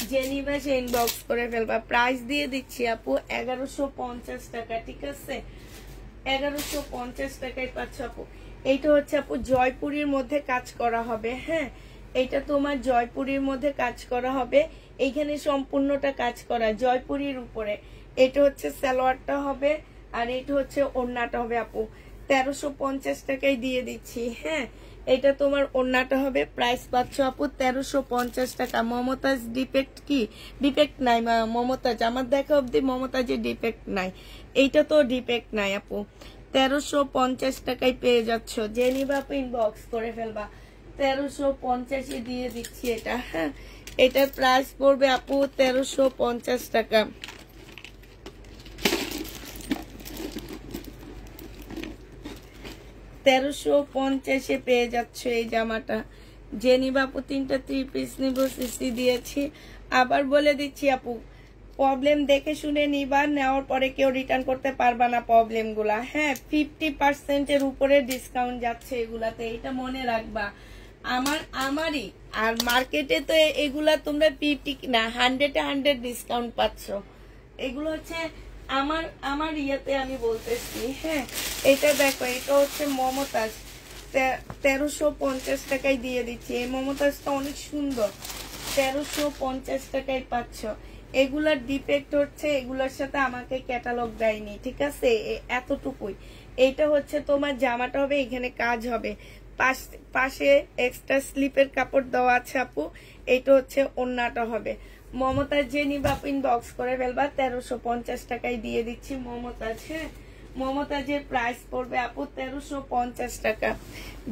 যে নিবে সে ইনবক্স করে ফেলবা। প্রাইস দিয়ে দিচ্ছি আপু 1150 টাকা, ঠিক আছে 1150 টাকায় পাচ্ছ আপু। এইটা হচ্ছে আপু জয়পুরীর মধ্যে কাজ করা হবে, হ্যাঁ এটা তোমার জয়পুরীর মধ্যে কাজ করা হবে। এইখানে সম্পূর্ণটা কাজ করা জয়পুরীর উপরে। এটা হচ্ছে সালোয়ারটা হবে, আর এটা হচ্ছে ওড়নাটা হবে আপু। 1350 টাকায় দিয়ে দিচ্ছি, হ্যাঁ এটা তোমার ওড়নাটা হবে। প্রাইস পাচ্ছ আপু 1350 টাকা। মমতাজ ডিফেক্ট কি? ডিফেক্ট নাই মমতাজ, আমার দেখা অব্দি মমতাজের ডিফেক্ট নাই, এইটা তো ডিফেক্ট নাই আপু। 1350 টাকায় পেয়ে যাচ্ছ। যে নিবা আপু ইনবক্স করে ফেলবা। 1350-এ দিয়ে দিচ্ছি এটা, হ্যাঁ এটার প্রাইস পড়বে আপু 1350 টাকা। 1350 পেয়ে যাচ্ছ এই জামাটা। যে নিবা আপু 3টা 3 পিস নিব, সিসি দিয়েছি। আবার বলে দিচ্ছি আপু, প্রবলেম দেখে শুনে নিবা, নেওয়ার পরে কেউ রিটার্ন করতে পারবা না প্রবলেমগুলা। হ্যাঁ, 50% উপরে ডিসকাউন্ট যাচ্ছে এগুলাতে, এটা মনে রাখবা। আমারই আর মার্কেটে তো এগুলা তোমরা 50 না 100 ডিসকাউন্ট পাচ্ছ। এগুলো হচ্ছে আমার ইয়েতে আমি বলতেছি। হ্যাঁ, এটা দেখো, এটা হচ্ছে মমতাজ, 1350 টাকায় দিয়ে দিচ্ছি। এই মমতাজটা অনেক সুন্দর, 1350 টাকায় পাচ্ছ। এগুলার ডিফেক্ট হচ্ছে এগুলোর সাথে আমাকে ক্যাটালগ দেয়নি, ঠিক আছে, এতটুকুই। এইটা হচ্ছে তোমার জামাটা হবে, এখানে কাজ হবে, পাশে এক্সট্রা স্লিপের কাপড় দেওয়া আছে আপু। এইটা হচ্ছে ওড়নাটা হবে। মমতাজ যে নিবা আপু ইনবক্স করে ফেলবা, 1350 টাকায় দিয়ে দিচ্ছি মমতাজ। হ্যাঁ, মমতাজের প্রাইস পড়বে আপু 1350 টাকা।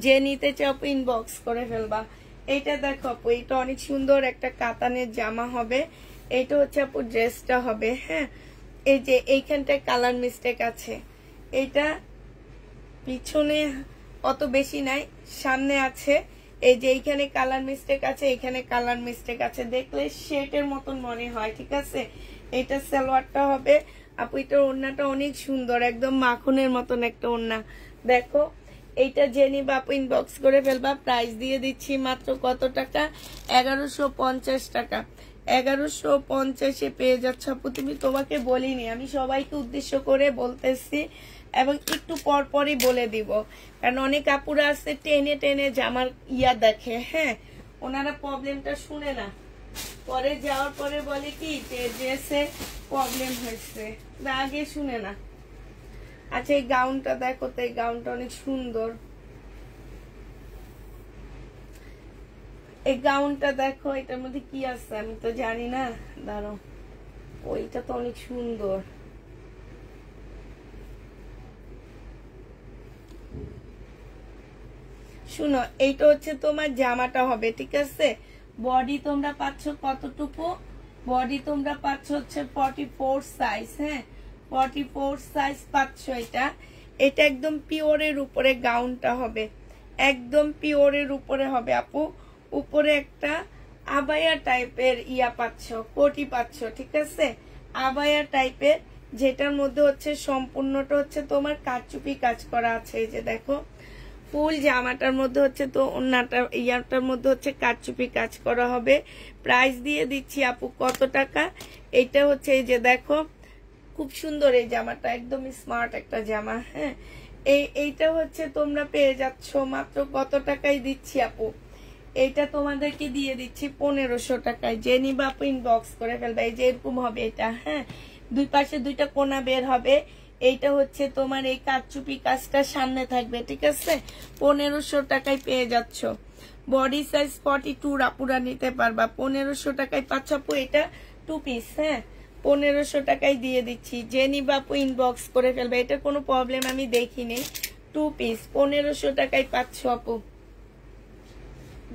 যে নিতে চাও আপু ইনবক্স করে ফেলবা। এইটা দেখো আপু, এটা অনেক সুন্দর একটা কাতানের জামা হবে। এইটা হচ্ছে আপু ড্রেসটা হবে। হ্যাঁ, এই যে এইখানটায় কালার মিস্টেক আছে, এইটা পিছনে অত বেশি নাই, সামনে আছে। এই যে এইখানে কালার মিস্টেক আছে, এখানে কালার মিস্টেক আছে, দেখলে শেডের মতন মনে হয়, ঠিক আছে। এটা সালোয়ারটা হবে আপু। এটার ওড়নাটা অনেক সুন্দর, একদম মাখনের মতন একটা ওড়না। দেখো, এইটা যে নিবা আপু ইনবক্স করে ফেলবা। প্রাইস দিয়ে দিচ্ছি মাত্র কত টাকা? 1150 টাকা। 1150 পেয়ে যাচ্ছে আপু। তোমাকে বলিনি, আমি সবাইকে উদ্দেশ্য করে বলতেছি এবং একটু পর পরই বলে দিব, কারণ অনেক আপুরা আছে টেনে টেনে জামার ইয়া দেখে। হ্যাঁ, ওনারা প্রবলেমটা শুনে না, পরে যাওয়ার পরে বলে কি যে ড্রেসে প্রবলেম হয়েছে, আগে শুনে না। আচ্ছা, এই গাউনটা দেখো তো, এই গাউনটা অনেক সুন্দর। এই গাউনটা দেখো, এটার মধ্যে কি আছে আমি তো জানি না, দাঁড়াও। ওইটা তো অনেক সুন্দর। শুনো, এইটা হচ্ছে তোমার জামাটা হবে, ঠিক আছে। বডি তোমরা পাচ্ছ কতটুকু? বডি তোমরা পাচ্ছ হচ্ছে 44 সাইজ। হ্যাঁ, 44 সাইজ পাচ্ছ। এটা একদম পিওরের উপরে গাউনটা হবে, একদম পিওরের উপরে হবে আপু। উপরে একটা আবায়া টাইপের ইয়া পাচ্ছ, কোটি পাচ্ছ, ঠিক আছে, আবায়া টাইপের, যেটার মধ্যে হচ্ছে সম্পূর্ণটা হচ্ছে তোমার কারচুপি কাজ করা আছে। এই যে দেখো, ফুল জামাটার মধ্যে হচ্ছে তো ওন্নাটা ইয়াটার মধ্যে হচ্ছে কারচুপি কাজ করা হবে। প্রাইস দিয়ে দিচ্ছি আপু কত টাকা? এটা হচ্ছে এই যে দেখো, খুব সুন্দর এই জামাটা, একদম স্মার্ট একটা জামা। হ্যাঁ, এইটা হচ্ছে তোমরা পেয়ে যাচ্ছ মাত্র কত টাকায় দিচ্ছি আপু? এইটা তোমাদেরকে দিয়ে দিচ্ছি 1500 টাকায়। যে নিবা আপু ইনবক্স করে ফেলবে। এই যে এরকম হবে এটা। হ্যাঁ, দুই পাশে দুইটা কোনা বের হবে। এইটা হচ্ছে তোমার এই কারচুপি কাজটা সামনে থাকবে, ঠিক আছে। 1500 টাকায় পেয়ে যাচ্ছ। বডি সাইজ 42 আপুরা নিতে পারবা। 1500 টাকায় পাচ্ছ আপু। এটা 2 পিস। হ্যাঁ, 1500 টাকায় দিয়ে দিচ্ছি। যে নিবা আপু ইনবক্স করে ফেলবে। এটা কোনো প্রবলেম আমি দেখিনি। 2 পিস 1500 টাকায় পাচ্ছ আপু।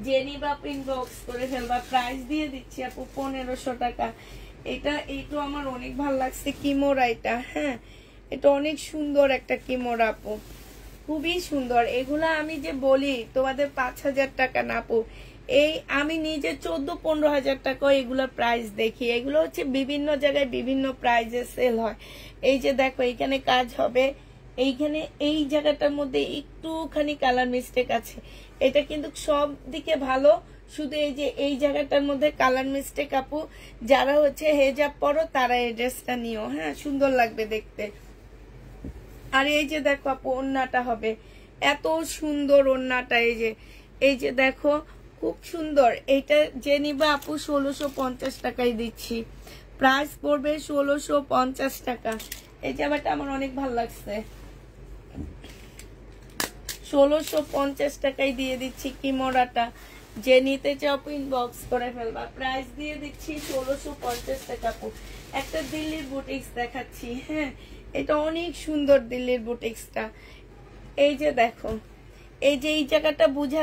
যে নিবা আপু ইনবক্স করে ফেলবা। প্রাইস দিয়ে দিচ্ছি আপু 1500 টাকা। এইটা আমার অনেক ভালো লাগছে, কিমোরা এটা। হ্যাঁ, এটা অনেক সুন্দর একটা কিমোরা আপু, খুবই সুন্দর। এগুলা আমি যে বলি তোমাদের 5000 টাকা না আপু, এই আমি নিজে 14-15 হাজার টাকা এগুলো প্রাইস দেখি। এগুলো হচ্ছে বিভিন্ন জায়গায় বিভিন্ন প্রাইসে সেল হয়। এই যে দেখো, এইখানে কাজ হবে, এইখানে এই জায়গাটার মধ্যে একটুখানি কালার মিস্টেক আছে। এটা কিন্তু সব দিকে ভালো, শুধু এই যে এই জায়গাটার মধ্যে কালার মিস্টেক আপু। যারা হচ্ছে হেজাব পরো তারা এই ড্রেসটা নিও। হ্যাঁ, সুন্দর লাগবে দেখতে। আর এই যে দেখো আপু, ওড়নাটা হবে এত সুন্দর ওড়নাটা। এই যে দেখো, খুব সুন্দর। এইটা যে নিবা আপু 1650 টাকায় দিচ্ছি। প্রাইস পড়বে 1650 টাকা। এই জামাটা আমার অনেক ভালো লাগছে, 1650 টাকায় দিয়ে দিচ্ছি কিমোরাটা। যে নিতে চাও ইনবক্স করে ফেলবা। প্রাইস দিয়ে দিচ্ছি 1650 টাকা আপু। একটা দিল্লির বুটিক্স দেখাচ্ছি। হ্যাঁ, এটা অনেক সুন্দর দিল্লির বুটিক্সটা। এই যে দেখো, এই যে এই জায়গাটা বোঝা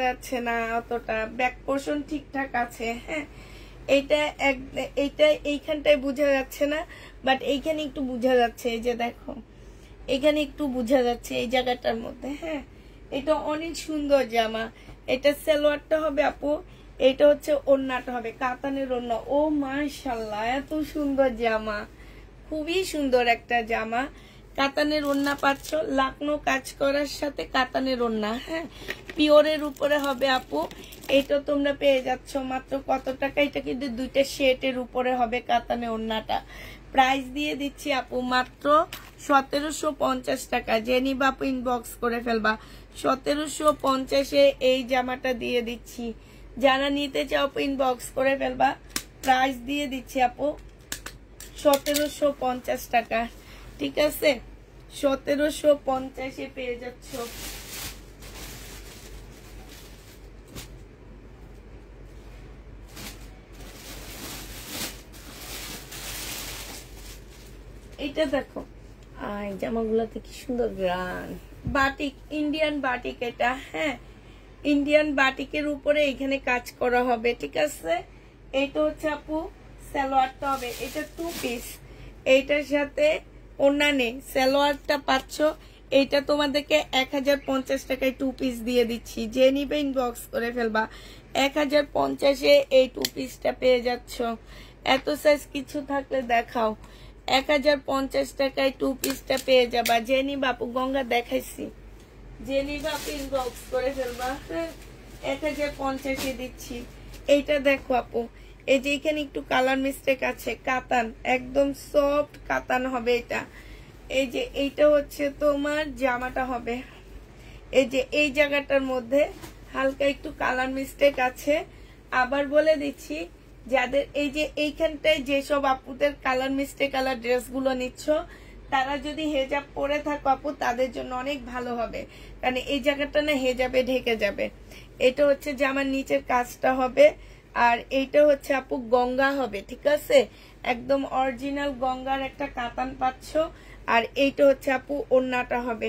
যাচ্ছে না অতটা, ব্যাক পোর্শন ঠিকঠাক আছে। হ্যাঁ, এইটা এইখানটায় বোঝা যাচ্ছে না, বাট এইখানে একটু বোঝা যাচ্ছে। এই যে দেখো, এখানে একটু বোঝা যাচ্ছে এই জায়গাটার মধ্যে। হ্যাঁ, এটা অনেক সুন্দর জামা। এটা সালোয়ারটা হবে আপু, এটা হচ্ছে ওড়নাটা হবে কাতানের ওড়না। ও মাশাআল্লাহ, এত সুন্দর জামা, খুবই সুন্দর একটা জামা। কাতানের ওড়না পাচ্ছ, লাকনো কাজ করার সাথে কাতানের ওড়না। হ্যাঁ, পিওরের উপরে হবে আপু। এটা তোমরা পেয়ে যাচ্ছ মাত্র কত টাকা? এটা কিন্তু দুইটা শেটের উপরে হবে কাতানের ওড়নাটা। প্রাইস দিয়ে দিচ্ছি আপু মাত্র 1750 টাকা। যে নিবা আপু ইনবক্স করে ফেলবা। 1750-এ এই জামাটা দিয়ে দিচ্ছি। যারা নিতে চাও আপু ইনবক্স করে ফেলবা। প্রাইস দিয়ে দিচ্ছি আপু 1750 টাকা। ঠিক আছে, 1750-এ পেয়ে যাচ্ছ। এটা দেখো, জামাগুলোতে কি সুন্দর গ্রান। বাটিক, ইন্ডিয়ান বাটিক এটা। হ্যাঁ, ইন্ডিয়ান বাটিকের উপরে এখানে কাজ করা হবে। ঠিক আছে, এইটা হচ্ছে আপু সালোয়ারটা হবে। এটা 2 পিস, এইটার সাথে ওড়না নেই, সালোয়ারটা পাচ্ছ। এইটা তোমাদেরকে 1050 টাকায় 2 পিস দিয়ে দিচ্ছি। যে নিবে ইনবক্স করে ফেলবা। 1050-এ এই 2 পিসটা পেয়ে যাচ্ছ। এত সাইজ কিছু থাকলে দেখাও। 1050 টাকায় 2 পিসটা পেয়ে যাবা। যে নিবা আপু, গঙ্গা দেখাইছি, যে নিবা আপু ইনবক্স করে ফেলবা। 1050-এ দিচ্ছি। এইটা দেখো আপু, এই যে এখানে একটু কালার মিস্টেক আছে। কাতান, একদম সফট কাতান হবে এটা। এই যে এইটা হচ্ছে তোমার জামাটা হবে। এই যে এই জায়গাটার মধ্যে হালকা একটু কালার মিস্টেক আছে। আবার বলে দিচ্ছি, যাদের এই যে এইখানটায় যেসব আপুদের কালার মিস্টেক কালার ড্রেসগুলো নিচ্ছ, তারা যদি হেজাব পরে থাকো আপু, তাদের জন্য অনেক ভালো হবে। কারণ এই জায়গাটা না হেজাবে ঢেকে যাবে। এটা হচ্ছে জামার নিচের কাজটা হবে। আর এইটা হচ্ছে আপু গঙ্গা হবে। ঠিক আছে, একদম অরিজিনাল গঙ্গার একটা কাতান পাচ্ছ। আর এইটা হচ্ছে আপু ওড়নাটা হবে।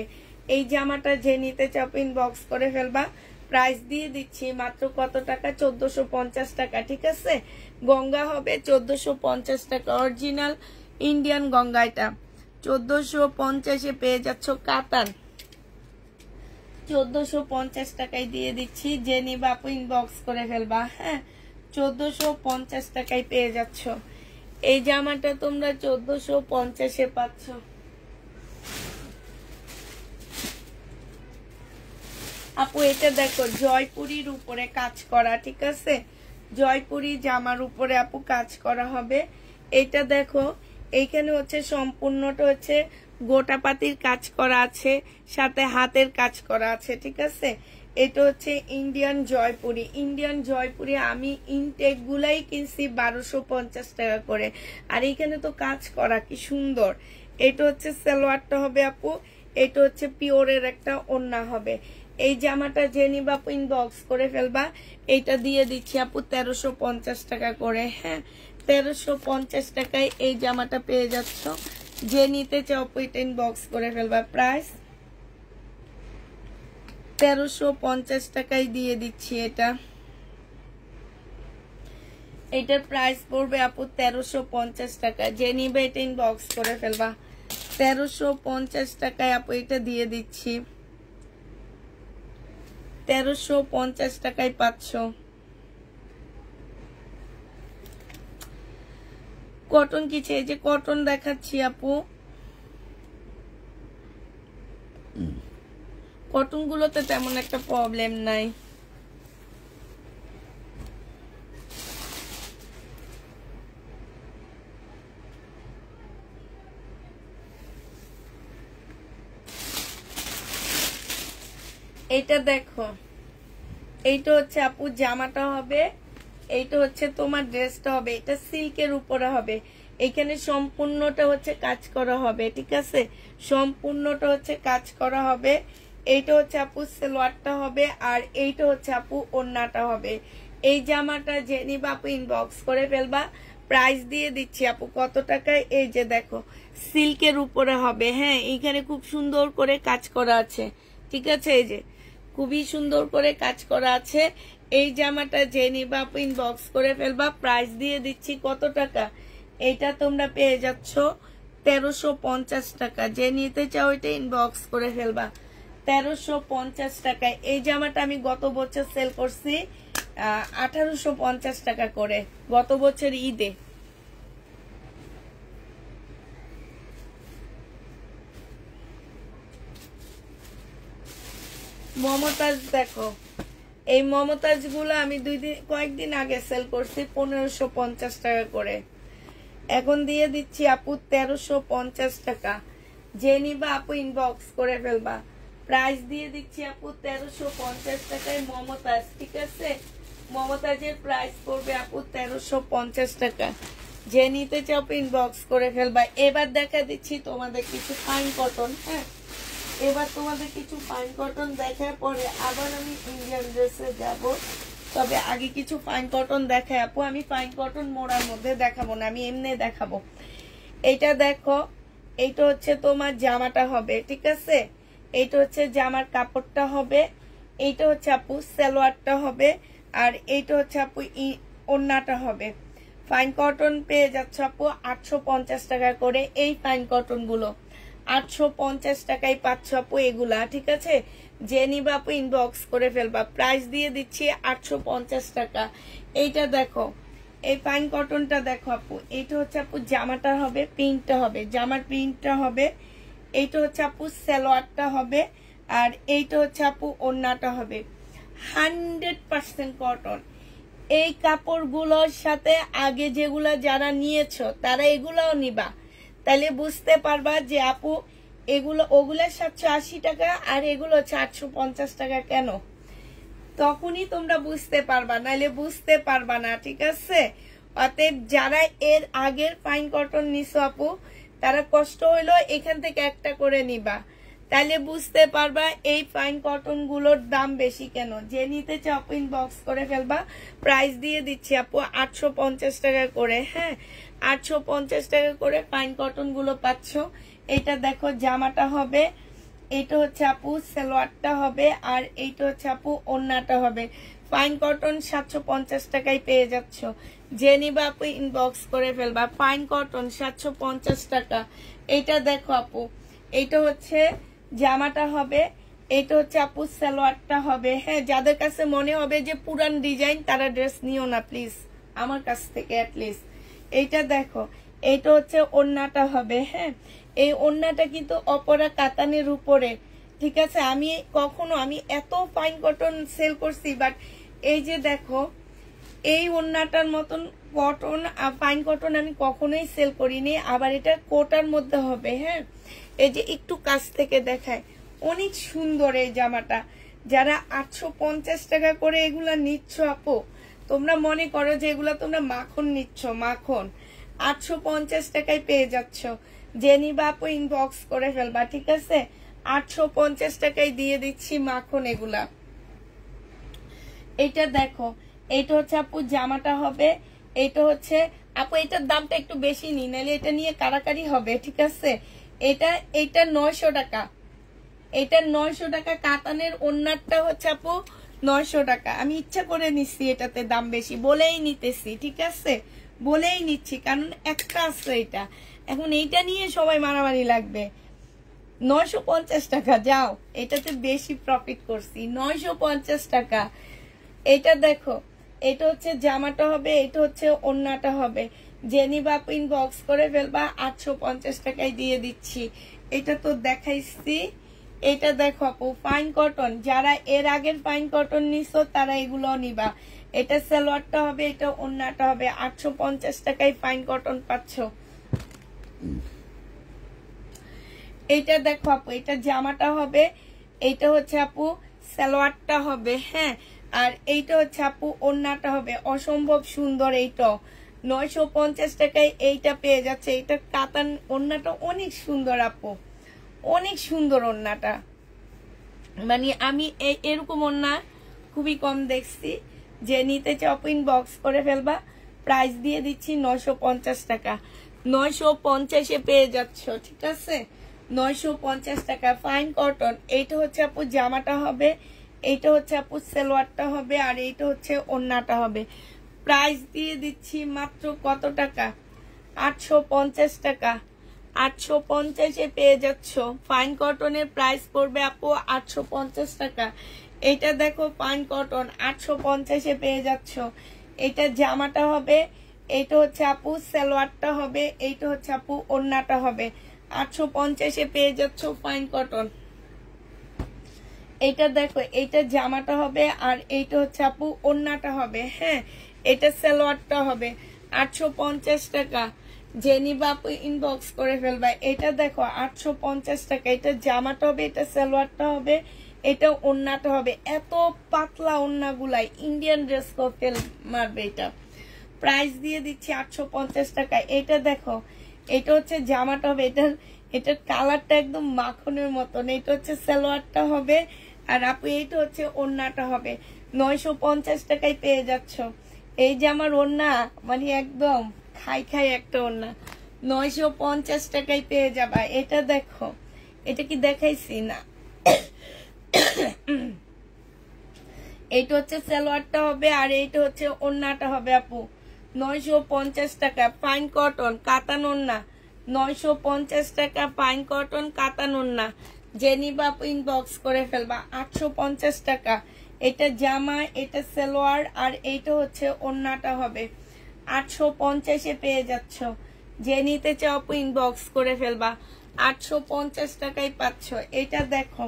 এই জামাটা যে নিতে চাও ইনবক্স করে ফেলবা। প্রাইস দিয়ে দিচ্ছি মাত্র কত টাকা? 1450 টাকা। ঠিক আছে, গঙ্গা হবে 1450 টাকা। অরিজিনাল ইন্ডিয়ান গঙ্গা এটা 1450-এ পেয়ে যাচ্ছ। কাতান 1450 টাকায় দিয়ে দিচ্ছি। যে নিবা আপু ইনবক্স করে ফেলবা। হ্যাঁ, 1450 টাকায় পেয়ে যাচ্ছ। এই জামাটা তোমরা 1450-এ পাচ্ছ। আপু এটা দেখো, জয়পুরীর উপরে কাজ করা। ঠিক আছে, জয়পুরি জামার উপরে আপু কাজ করা হবে। এটা দেখো, এইখানে হচ্ছে সম্পূর্ণটা হচ্ছে গোটাপাতির কাজ করা আছে, সাথে হাতের কাজ করা আছে। ঠিক আছে, এটা হচ্ছে ইন্ডিয়ান জয়পুরি। ইন্ডিয়ান জয়পুরি আমি ইনটেক গুলাই কিনছি 1250 টাকা করে। আর এইখানে তো কাজ করা কি সুন্দর। এটা হচ্ছে সালোয়ারটা হবে আপু। এটা হচ্ছে পিওরের একটা ওড়না হবে। এই জামাটা যে নিবা আপু ইনবক্স করে ফেলবা। এইটা দিয়ে দিচ্ছি আপু 1350 টাকা করে। হ্যাঁ, 1350 টাকায় এই জামাটা পেয়ে যাচ্ছ। যে নিতে চাও আপু এটা ইনবক্স করে ফেলবা। প্রাইস 1350 টাকায় দিয়ে দিচ্ছি। এটার প্রাইস পড়বে আপু 1350 টাকা। যে নিবে এটা ইনবক্স করে ফেলবা। 1350 টাকায় আপু এটা দিয়ে দিচ্ছি। 1350 টাকায় পাচ্ছ। কটন কিছু, এই যে কটন দেখাচ্ছি আপু। কটন গুলোতে তেমন একটা প্রবলেম নাই। এটা দেখো, এইটা হচ্ছে আপু জামাটা হবে। এইটা হচ্ছে তোমার ড্রেসটা হবে। এটা সিল্কের উপরে হবে। এখানে সম্পূর্ণটা হচ্ছে কাজ করা হবে। ঠিক আছে, সম্পূর্ণটা হচ্ছে কাজ করা হবে। এইটা হচ্ছে আপু সালোয়ারটা হবে। আর এইটা হচ্ছে আপু ওড়নাটা হবে। এই জামাটা যে নিবা আপু ইনবক্স করে ফেলবা। প্রাইস দিয়ে দিচ্ছি আপু কত টাকায়? এই যে দেখো, সিল্কের উপরে হবে। হ্যাঁ, এখানে খুব সুন্দর করে কাজ করা আছে। ঠিক আছে, এই যে খুবই সুন্দর করে কাজ করা আছে। এই জামাটা যে নিবা আপু ইনবক্স করে ফেলবা। প্রাইস দিয়ে দিচ্ছি কত টাকা? এটা তোমরা পেয়ে যাচ্ছ 1350 টাকা। যে নিতে চাও এটা ইনবক্স করে ফেলবা। 1350 টাকায়। এই জামাটা আমি গত বছর সেল করছি 1850 টাকা করে, গত বছর ঈদে। মমতাজ দেখো, এই মমতাজ গুলো আমি কয়েকদিন আগে সেল করছি 1550 টাকা করে, এখন দিয়ে দিচ্ছি আপু 1350 টাকা। যে নিবা আপু ইনবক্স করে ফেলবা। প্রাইস দিয়ে দিচ্ছি আপু 1350 টাকায় মমতাজ, ঠিক আছে? মমতাজের প্রাইস পড়বে আপু 1350 টাকা। যে নিতে চাও ইনবক্স করে ফেলবা। এবার দেখা দিচ্ছি তোমাদের কিছু ফাইন কটন। হ্যাঁ, এবার তোমাদের কিছু ফাইন কটন দেখার পরে আবার আমি ইন্ডিয়ান ড্রেসে যাব। তবে আগে কিছু ফাইন কটন দেখাই আপু। আমি ফাইন কটন মোড়ার মধ্যে দেখাবো না, আমি এমনি দেখাবো। এইটা দেখো, এইটা হচ্ছে তোমার জামাটা হবে, ঠিক আছে? এইটা হচ্ছে জামার কাপড়টা হবে, এইটা হচ্ছে আপু সালোয়ারটা হবে, আর এইটা হচ্ছে আপু ওড়নাটা হবে। ফাইন কটন পেয়ে যাচ্ছে আপু 850 টাকা করে। এই ফাইন কটন গুলো 850 টাকায় পাচ্ছ আপু এগুলা, ঠিক আছে? যে নিবা আপু ইনবক্স করে ফেলবা। প্রাইস দিয়ে দিচ্ছি 850 টাকা। এইটা দেখো, এই ফাইন কটনটা দেখো আপু। এইটা হচ্ছে আপু জামাটা হবে, প্রিন্টটা হবে, জামার প্রিন্টটা হবে। এইটা হচ্ছে আপু সালোয়ারটা হবে, আর এইটা হচ্ছে আপু ওড়নাটা হবে। 100% কটন। এই কাপড়গুলোর সাথে আগে যেগুলা যারা নিয়েছো তারা এগুলাও নিবা, তাহলে বুঝতে পারবা যে আপু এগুলো ওগুলা 780 টাকা আর এগুলো হচ্ছে 850 টাকা কেন। তখনই তোমরা বুঝতে পারবা, নাইলে বুঝতে পারবা না, ঠিক আছে? অতএব যারা এর আগের ফাইন কটন নিছো আপু, তারা কষ্ট হইলো এখান থেকে একটা করে নিবা, তাহলে বুঝতে পারবা এই ফাইন কটন গুলোর দাম বেশি কেন। যে নিতে চাও ইনবক্স করে ফেলবা। প্রাইস দিয়ে দিচ্ছি আপু 850 টাকা করে। হ্যাঁ, 850 টাকা করে ফাইন কটন গুলো পাচ্ছ। এটা দেখো জামাটা হবে, এটা হচ্ছে আপু সালোয়ারটা হবে, আর এইটা হচ্ছে আপু ওড়নাটা হবে। ফাইন কটন 750 টাকায় পেয়ে যাচ্ছ। যে নিবা আপু ইনবক্স করে ফেলবা। ফাইন কটন 750 টাকা। এটা দেখো আপু, এইটা হচ্ছে জামাটা হবে, এটা হচ্ছে আপু সালোয়ারটা হবে। হ্যাঁ, যাদের কাছে মনে হবে যে পুরান ডিজাইন তারা ড্রেস নিও না প্লিজ আমার কাছ থেকে অ্যাটলিস্ট। এইটা দেখো, এইটা হচ্ছে ওড়নাটা হবে। হ্যাঁ, এই ওড়নাটা কিন্তু অপরা কাতানের উপরে, ঠিক আছে? আমি এত ফাইন কটন সেল করছি, বাট এই যে দেখো এই ওড়নাটার মতন কটন ফাইন কটন আমি কখনোই সেল করিনি। আবার এটা কোটার মধ্যে হবে। হ্যাঁ, এই যে একটু কাছ থেকে দেখায়, অনেক সুন্দর এই জামাটা। যারা 850 টাকা করে এগুলা নিচ্ছ আপু, তোমরা মনে করো যে এগুলা তোমরা মাখন নিচ্ছ, মাখন। 850 টাকায় পেয়ে যাচ্ছ। যে নিবা আপু ইনবক্স করে ফেলবা, ঠিক আছে? 850 টাকায় দিয়ে দিচ্ছি মাখন এগুলা। এটা দেখো, এটা হচ্ছে আপু জামাটা হবে, এটা হচ্ছে আপু এটার দামটা একটু বেশি নি, নাহলে এটা নিয়ে কারাকারি হবে, ঠিক আছে? এটা 900 টাকা, এটা 900 টাকা। কাতানের ওড়নাটা হচ্ছে আপু 900 টাকা। আমি ইচ্ছা করে নিচ্ছি, এটাতে দাম বেশি বলেই নিতেছি, ঠিক আছে? বলেই নিচ্ছি, কারণ একটা আছে এটা। এখন এইটা নিয়ে সবাই মারামারি লাগবে। 950 টাকা, যাও, এটাতে বেশি প্রফিট করছি। 950 টাকা। এটা দেখো, এটা হচ্ছে জামাটা হবে, এটা হচ্ছে ওড়নাটা হবে। যে নিবা আপু ইনবক্স করে ফেলবা। 850 টাকায় দিয়ে দিচ্ছি। এটা তো দেখাইছি। এটা দেখো আপু ফাইন কটন, যারা এর আগের ফাইন কটন নিছো তারা এগুলো নিবা। এটা সালোয়ারটা হবে, এটা ওড়নাটা হবে। 850 টাকায় ফাইন কটন পাচ্ছ। এটা দেখো আপু, এটা জামাটা হবে, এইটা হচ্ছে আপু সালোয়ারটা হবে। হ্যাঁ, আর এইটা হচ্ছে আপু ওড়নাটা হবে। অসম্ভব সুন্দর। এইটা 950 টাকায় এইটা পেয়ে যাচ্ছে। এইটা কাতান ওড়নাটা অনেক সুন্দর আপু, অনেক সুন্দর ওড়নাটা। মানে আমি এরকম ওড়না খুবই কম দেখছি। যে নিতে চাও ইনবক্স করে ফেলবা। প্রাইস দিয়ে দিচ্ছি 950 টাকা। 950-এ পেয়ে যাচ্ছ, ঠিক আছে? 950 টাকা ফাইন কটন। এইটা হচ্ছে আপু জামাটা হবে, এইটা হচ্ছে আপু সালোয়ারটা হবে, আর এইটা হচ্ছে ওড়নাটা হবে। প্রাইস দিয়ে দিচ্ছি মাত্র কত টাকা? 850 টাকা। 850 পেয়ে যাচ্ছ। ফাইন কটনের প্রাইস পড়বে আপু 850 টাকা। এটা দেখো ফাইন কটন 850 পেয়ে যাচ্ছ। এটা জামাটা হবে, এটা হচ্ছে আপু সালোয়ারটা হবে, এইটা হচ্ছে আপু ওড়নাটা হবে। 850 পেয়ে যাচ্ছ ফাইন কটন। এটা দেখো, এটা জামাটা হবে আর এইটা হচ্ছে আপু ওড়নাটা হবে। হ্যাঁ, এটা সালোয়ারটা হবে 850 টাকা। জেনি বাপু ইনবক্স করে ফেলবা। এটা দেখো 850 টাকা। এটা জামাটা হবে, এটা সালোয়ারটা হবে, এটা ওড়নাটা হবে। এত পাতলা ওড়নাগুলাই ইন্ডিয়ান ড্রেস ফেল মারবে। এটা প্রাইস দিয়ে দিচ্ছি 850 টাকা। এটা দেখো, এটা হচ্ছে জামাটা হবে, এটার কালারটা একদম মাখনের মতন। এটা হচ্ছে সালোয়ারটা হবে আর আপু এইটা হচ্ছে ওড়নাটা হবে। 950 টাকায় পেয়ে যাচ্ছ। এই যে আমার ওড়না মানে একদম খাই খাই একটা ওড়না, 950 টাকায় পেয়ে যাবা। এটা দেখো, এটা কি দেখাইছি না? এইটা হচ্ছে সালোয়ারটা হবে আর এইটা হচ্ছে ওড়নাটা হবে আপু। 950 টাকা ফাইন কটন কাতান ওড়না। 950 টাকা ফাইন কটন কাতান ওড়না। জেনি বাপু ইনবক্স করে ফেলবা। 850 টাকা। এটা জামা, এটা সালোয়ার আর এইটা হচ্ছে ওড়নাটা হবে। 850 পেয়ে যাচ্ছ। যে নিতে চাও আপু ইনবক্স করে ফেলবা। 850 টাকায় পাচ্ছ। এটা দেখো,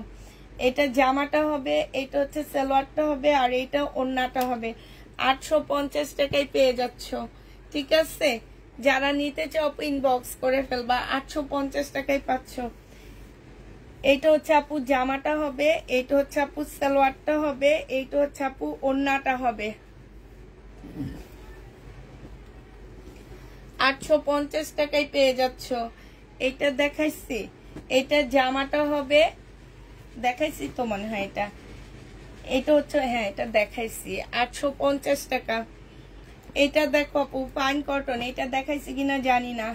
এটা জামাটা হবে, এটা হচ্ছে সালোয়ারটা হবে আর এইটা ওড়নাটা হবে। 850 টাকায় পেয়ে যাচ্ছ। ঠিক আছে, যারা নিতে চাও আপু ইনবক্স করে ফেলবা। 850 টাকায় পাচ্ছ। এইটা হচ্ছে আপু জামাটা হবে, এইটা হচ্ছে আপু সালোয়ারটা হবে, এইটা হচ্ছে আপু ওড়নাটা হবে। 850 টাকায় পেয়ে যাচ্ছ। এটা দেখাইছি, এটা জামাটা হবে, দেখাইছি তো মনে হয়। এটা হচ্ছে, হ্যাঁ এটা দেখাইছি। 850 টাকা। এটা দেখো আপু ফাইন কটন, এটা দেখাইছি কিনা জানি না,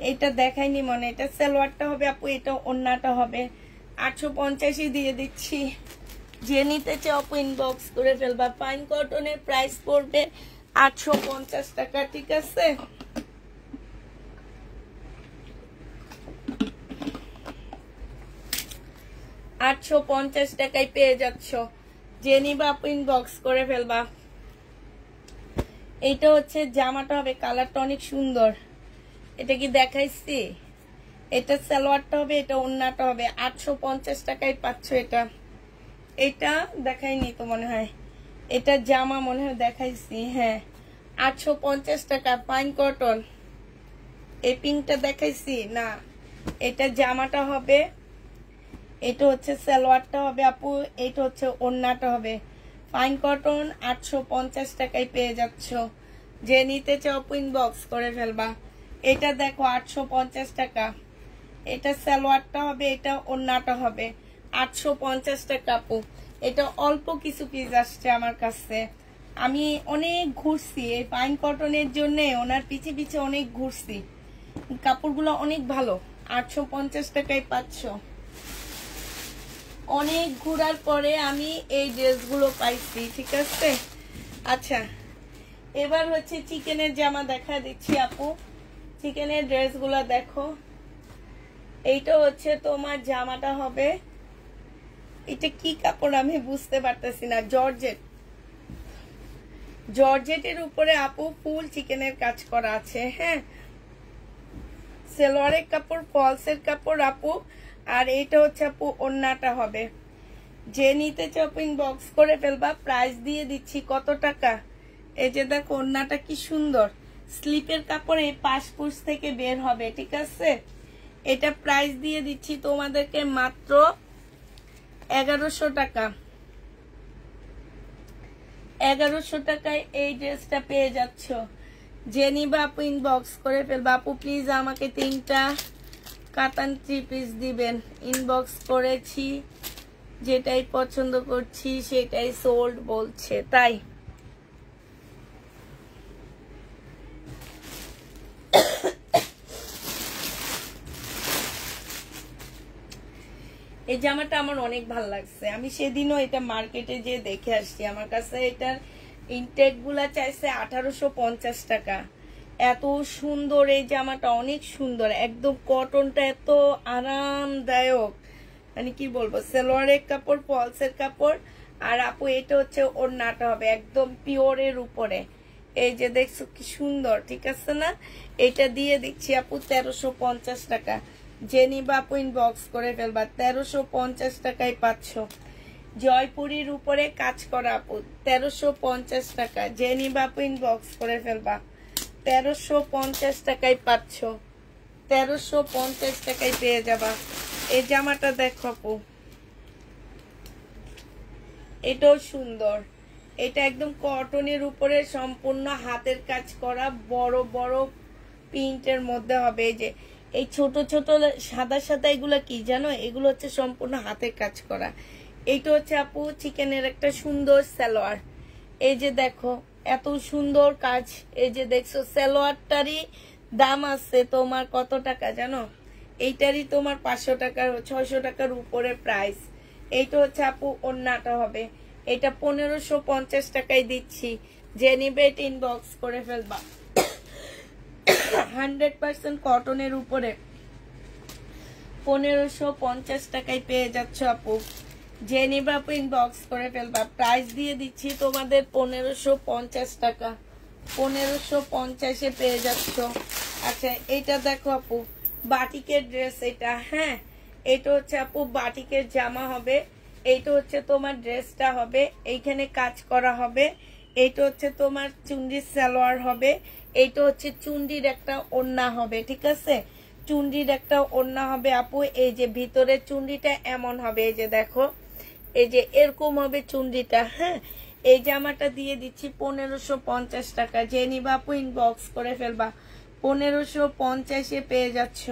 এটা দেখাইনি মনে। এটা সালোয়ারটা হবে আপু, এটা ওড়নাটা হবে। 850 দিয়ে দিচ্ছি। যে নিতে চাও আপু ইনবক্স করে ফেলবা। ফাইন কটনের প্রাইস পড়বে 850 টাকা। ঠিক আছে, $850 টাকায় পেয়ে যাচ্ছ। যে নিবা আপু ইনবক্স করে ফেলবা। এইটা হচ্ছে জামাটা হবে, কালারটা অনেক সুন্দর। এটা কি দেখাইছি? এটা সালোয়ারটা হবে, এটা ওড়নাটা হবে। 850 টাকায় পাচ্ছ। এটা দেখাইনি তো মনে হয়। এটা জামা মনে হয় দেখাইছি। হ্যাঁ, 850 টাকা ফাইন কটন। এই পিঙ্কটা দেখাইছি না? এটা জামাটা হবে, এটা হচ্ছে সালোয়ারটা হবে আপু, এটা হচ্ছে ওড়নাটা হবে। ফাইন কটন 850 টাকায় পেয়ে যাচ্ছ। যে নিতে চাও আপু ইনবক্স করে ফেলবা। এটা দেখো 850 টাকা। এটা সালোয়ারটা হবে, এটা ওড়নাটা হবে। 850 টাকা আপু। এটা অল্প কিছু পিস আসছে আমার কাছে। আমি অনেক ঘুরছি এই ফাইন কটনের জন্য, ওনার পিছে পিছে অনেক ঘুরছি। কাপড়গুলো অনেক ভালো। 850 টাকায় পাচ্ছ। অনেক ঘোরার পরে আমি এই ড্রেসগুলো পাইছি। ঠিক আছে, আচ্ছা এবার হচ্ছে চিকেনের জামা দেখা দিচ্ছি আপু। চিকেনের ড্রেসগুলো দেখো। এইটা হচ্ছে তোমার জামাটা হবে। এটা কি কাপড় আমি বুঝতে পারতেছি না। জর্জেট, জর্জেটের উপরে আপু ফুল চিকেনের কাজ করা আছে। হ্যাঁ, সালোয়ারের কাপড়, ফলসের কাপড় আপু। আর এইটা হচ্ছে আপু ওড়নাটা হবে। যে নিতে চাও আপু ইনবক্স করে ফেলবা। প্রাইস দিয়ে দিচ্ছি কত টাকা? এই যে দেখো ওড়নাটা কি সুন্দর। স্লিপের কাপড় এই পাশপুশ থেকে বের হবে। ঠিক আছে, এটা প্রাইস দিয়ে দিচ্ছি তোমাদেরকে মাত্র 1100 টাকা। 1100 টাকায় এই ড্রেসটা পেয়ে যাচ্ছ। যে নিবা আপু ইনবক্স করে ফেলবা। আপু প্লিজ আমাকে 3টা কাতান 3 পিস দিবেন। ইনবক্স করেছি, যেটাই পছন্দ করছি সেটাই সোল্ড বলছে, তাই এই জামাটা আমার অনেক ভালো লাগছে। আমি সেদিনও এটা মার্কেটে যে দেখে আসছি। আমার কাছে এটার ইনটেক গুলা চাইছে 1850 টাকা। এত সুন্দর এই জামাটা, অনেক সুন্দর, একদম কটনটা এত আরামদায়ক, মানে কি বলবো, সালোয়ারের কাপড়, ফলসের কাপড়। আর আপু এটা হচ্ছে ওড়নাটা হবে একদম পিওরের উপরে, এই যে দেখছো কি সুন্দর, ঠিক আছে না? এটা দিয়ে দিচ্ছি আপু 1350 টাকা। যে নিবা আপু ইনবক্স করে ফেলবা, 1350 টাকায় পাচ্ছ। জয়পুরীর উপরে কাজ করা আপু 1350 টাকা। যে নিবা আপু ইনবক্স করে ফেলবা, 1350 টাকায় পাচ্ছ, 1350 টাকায় পেয়ে যাবা। এই জামাটা দেখো আপু, এটাও সুন্দর, এটা একদম কটনের উপরে সম্পূর্ণ হাতের কাজ করা, বড় বড় প্রিন্টের মধ্যে হবে। এই যে এই ছোট ছোট সাদা সাদা এগুলো কি জানো, এগুলো হচ্ছে সম্পূর্ণ হাতের কাজ করা। এইটা হচ্ছে আপু চিকেনের একটা সুন্দর সালোয়ার, এই যে দেখো এত সুন্দর কাজ। এই যে দেখছো সালোয়ারটারই দাম আছে তোমার কত টাকা জানো, এইটারই তোমার 500 টাকার 600 টাকার উপরে প্রাইস। এইটা হচ্ছে আপু ওড়নাটা হবে, এটা 1550 টাকায় দিচ্ছি। যে নিবে এটা ইনবক্স করে ফেলবা। 100% কটনের উপরে 1550 টাকায় পেয়ে যাচ্ছ আপু। যে নিবে আপু ইনবক্স করে ফেলবা। প্রাইস দিয়ে দিচ্ছি তোমাদের 1550 টাকা, 1550-এ পেয়ে যাচ্ছ। আচ্ছা এটা দেখো আপু, বাটিকের ড্রেস এটা, হ্যাঁ এটা হচ্ছে আপু বাটিকের জামা হবে, এইটা হচ্ছে তোমার ড্রেসটা হবে, এইখানে কাজ করা হবে। এইটা হচ্ছে তোমার চুন্ডির সালোয়ার হবে, এইটা হচ্ছে চুন্ডির একটা ওড়না হবে, ঠিক আছে? চুন্ডির একটা ওড়না হবে আপু। এই যে ভিতরে চুন্ডিটা এমন হবে, এই যে দেখো, এই যে এরকম হবে চুন্ডিটা, হ্যাঁ। এই জামাটা দিয়ে দিচ্ছি 1550 টাকা। যে নিবা আপু ইনবক্স করে ফেলবা, 1550-এ পেয়ে যাচ্ছ।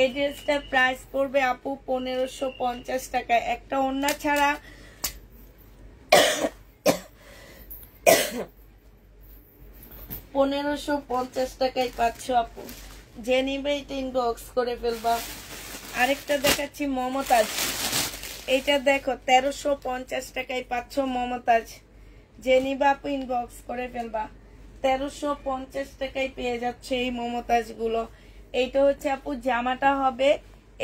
এই ড্রেসটার প্রাইস পড়বে আপু 1550 টাকা। একটা ওড়না ছাড়া 1550 টাকায় পাচ্ছ আপু। যে নিবে এটা ইনবক্স করে ফেলবা। আরেকটা দেখাচ্ছি মমতাজ, এইটা দেখো 1350 টাকায় পাচ্ছ মমতাজ। যে নিবা আপু ইনবক্স করে ফেলবা, 1350 টাকায় পেয়ে যাচ্ছে এই মমতাজ গুলো। এইটা হচ্ছে আপু জামাটা হবে,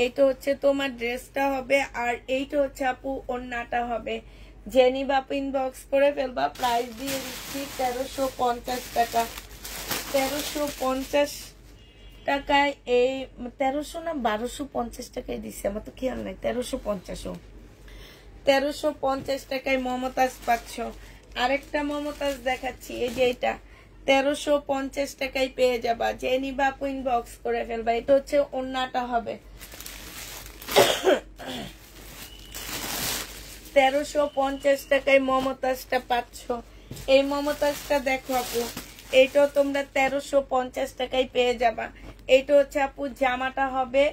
এইটা হচ্ছে তোমার ড্রেসটা হবে, আর এইটা হচ্ছে আপু ওড়নাটা হবে। যে নিবা আপু ইনবক্স করে ফেলবা। প্রাইস দিয়ে দিচ্ছি 1350 টাকা। 1350 টাকায় এই 1300 না 1250 টাকায় দিচ্ছে, আমার তো খেয়াল নাই, 1350। 1350 টাকায় মমতাজ পাচ্ছ। আরেকটা মমতাজ দেখাচ্ছি, এই যে এটা 1350 টাকায় পেয়ে যাবা। যে নিবা আপু ইনবক্স করে ফেলবা। এটা হচ্ছে ওড়নাটা হবে, 1350 টাকায় মমতাজটা পাচ্ছ। এই মমতাজটা দেখো আপু, এইটাও তোমরা 1350 টাকায় পেয়ে যাবা। এইটা হচ্ছে আপু জামাটা হবে,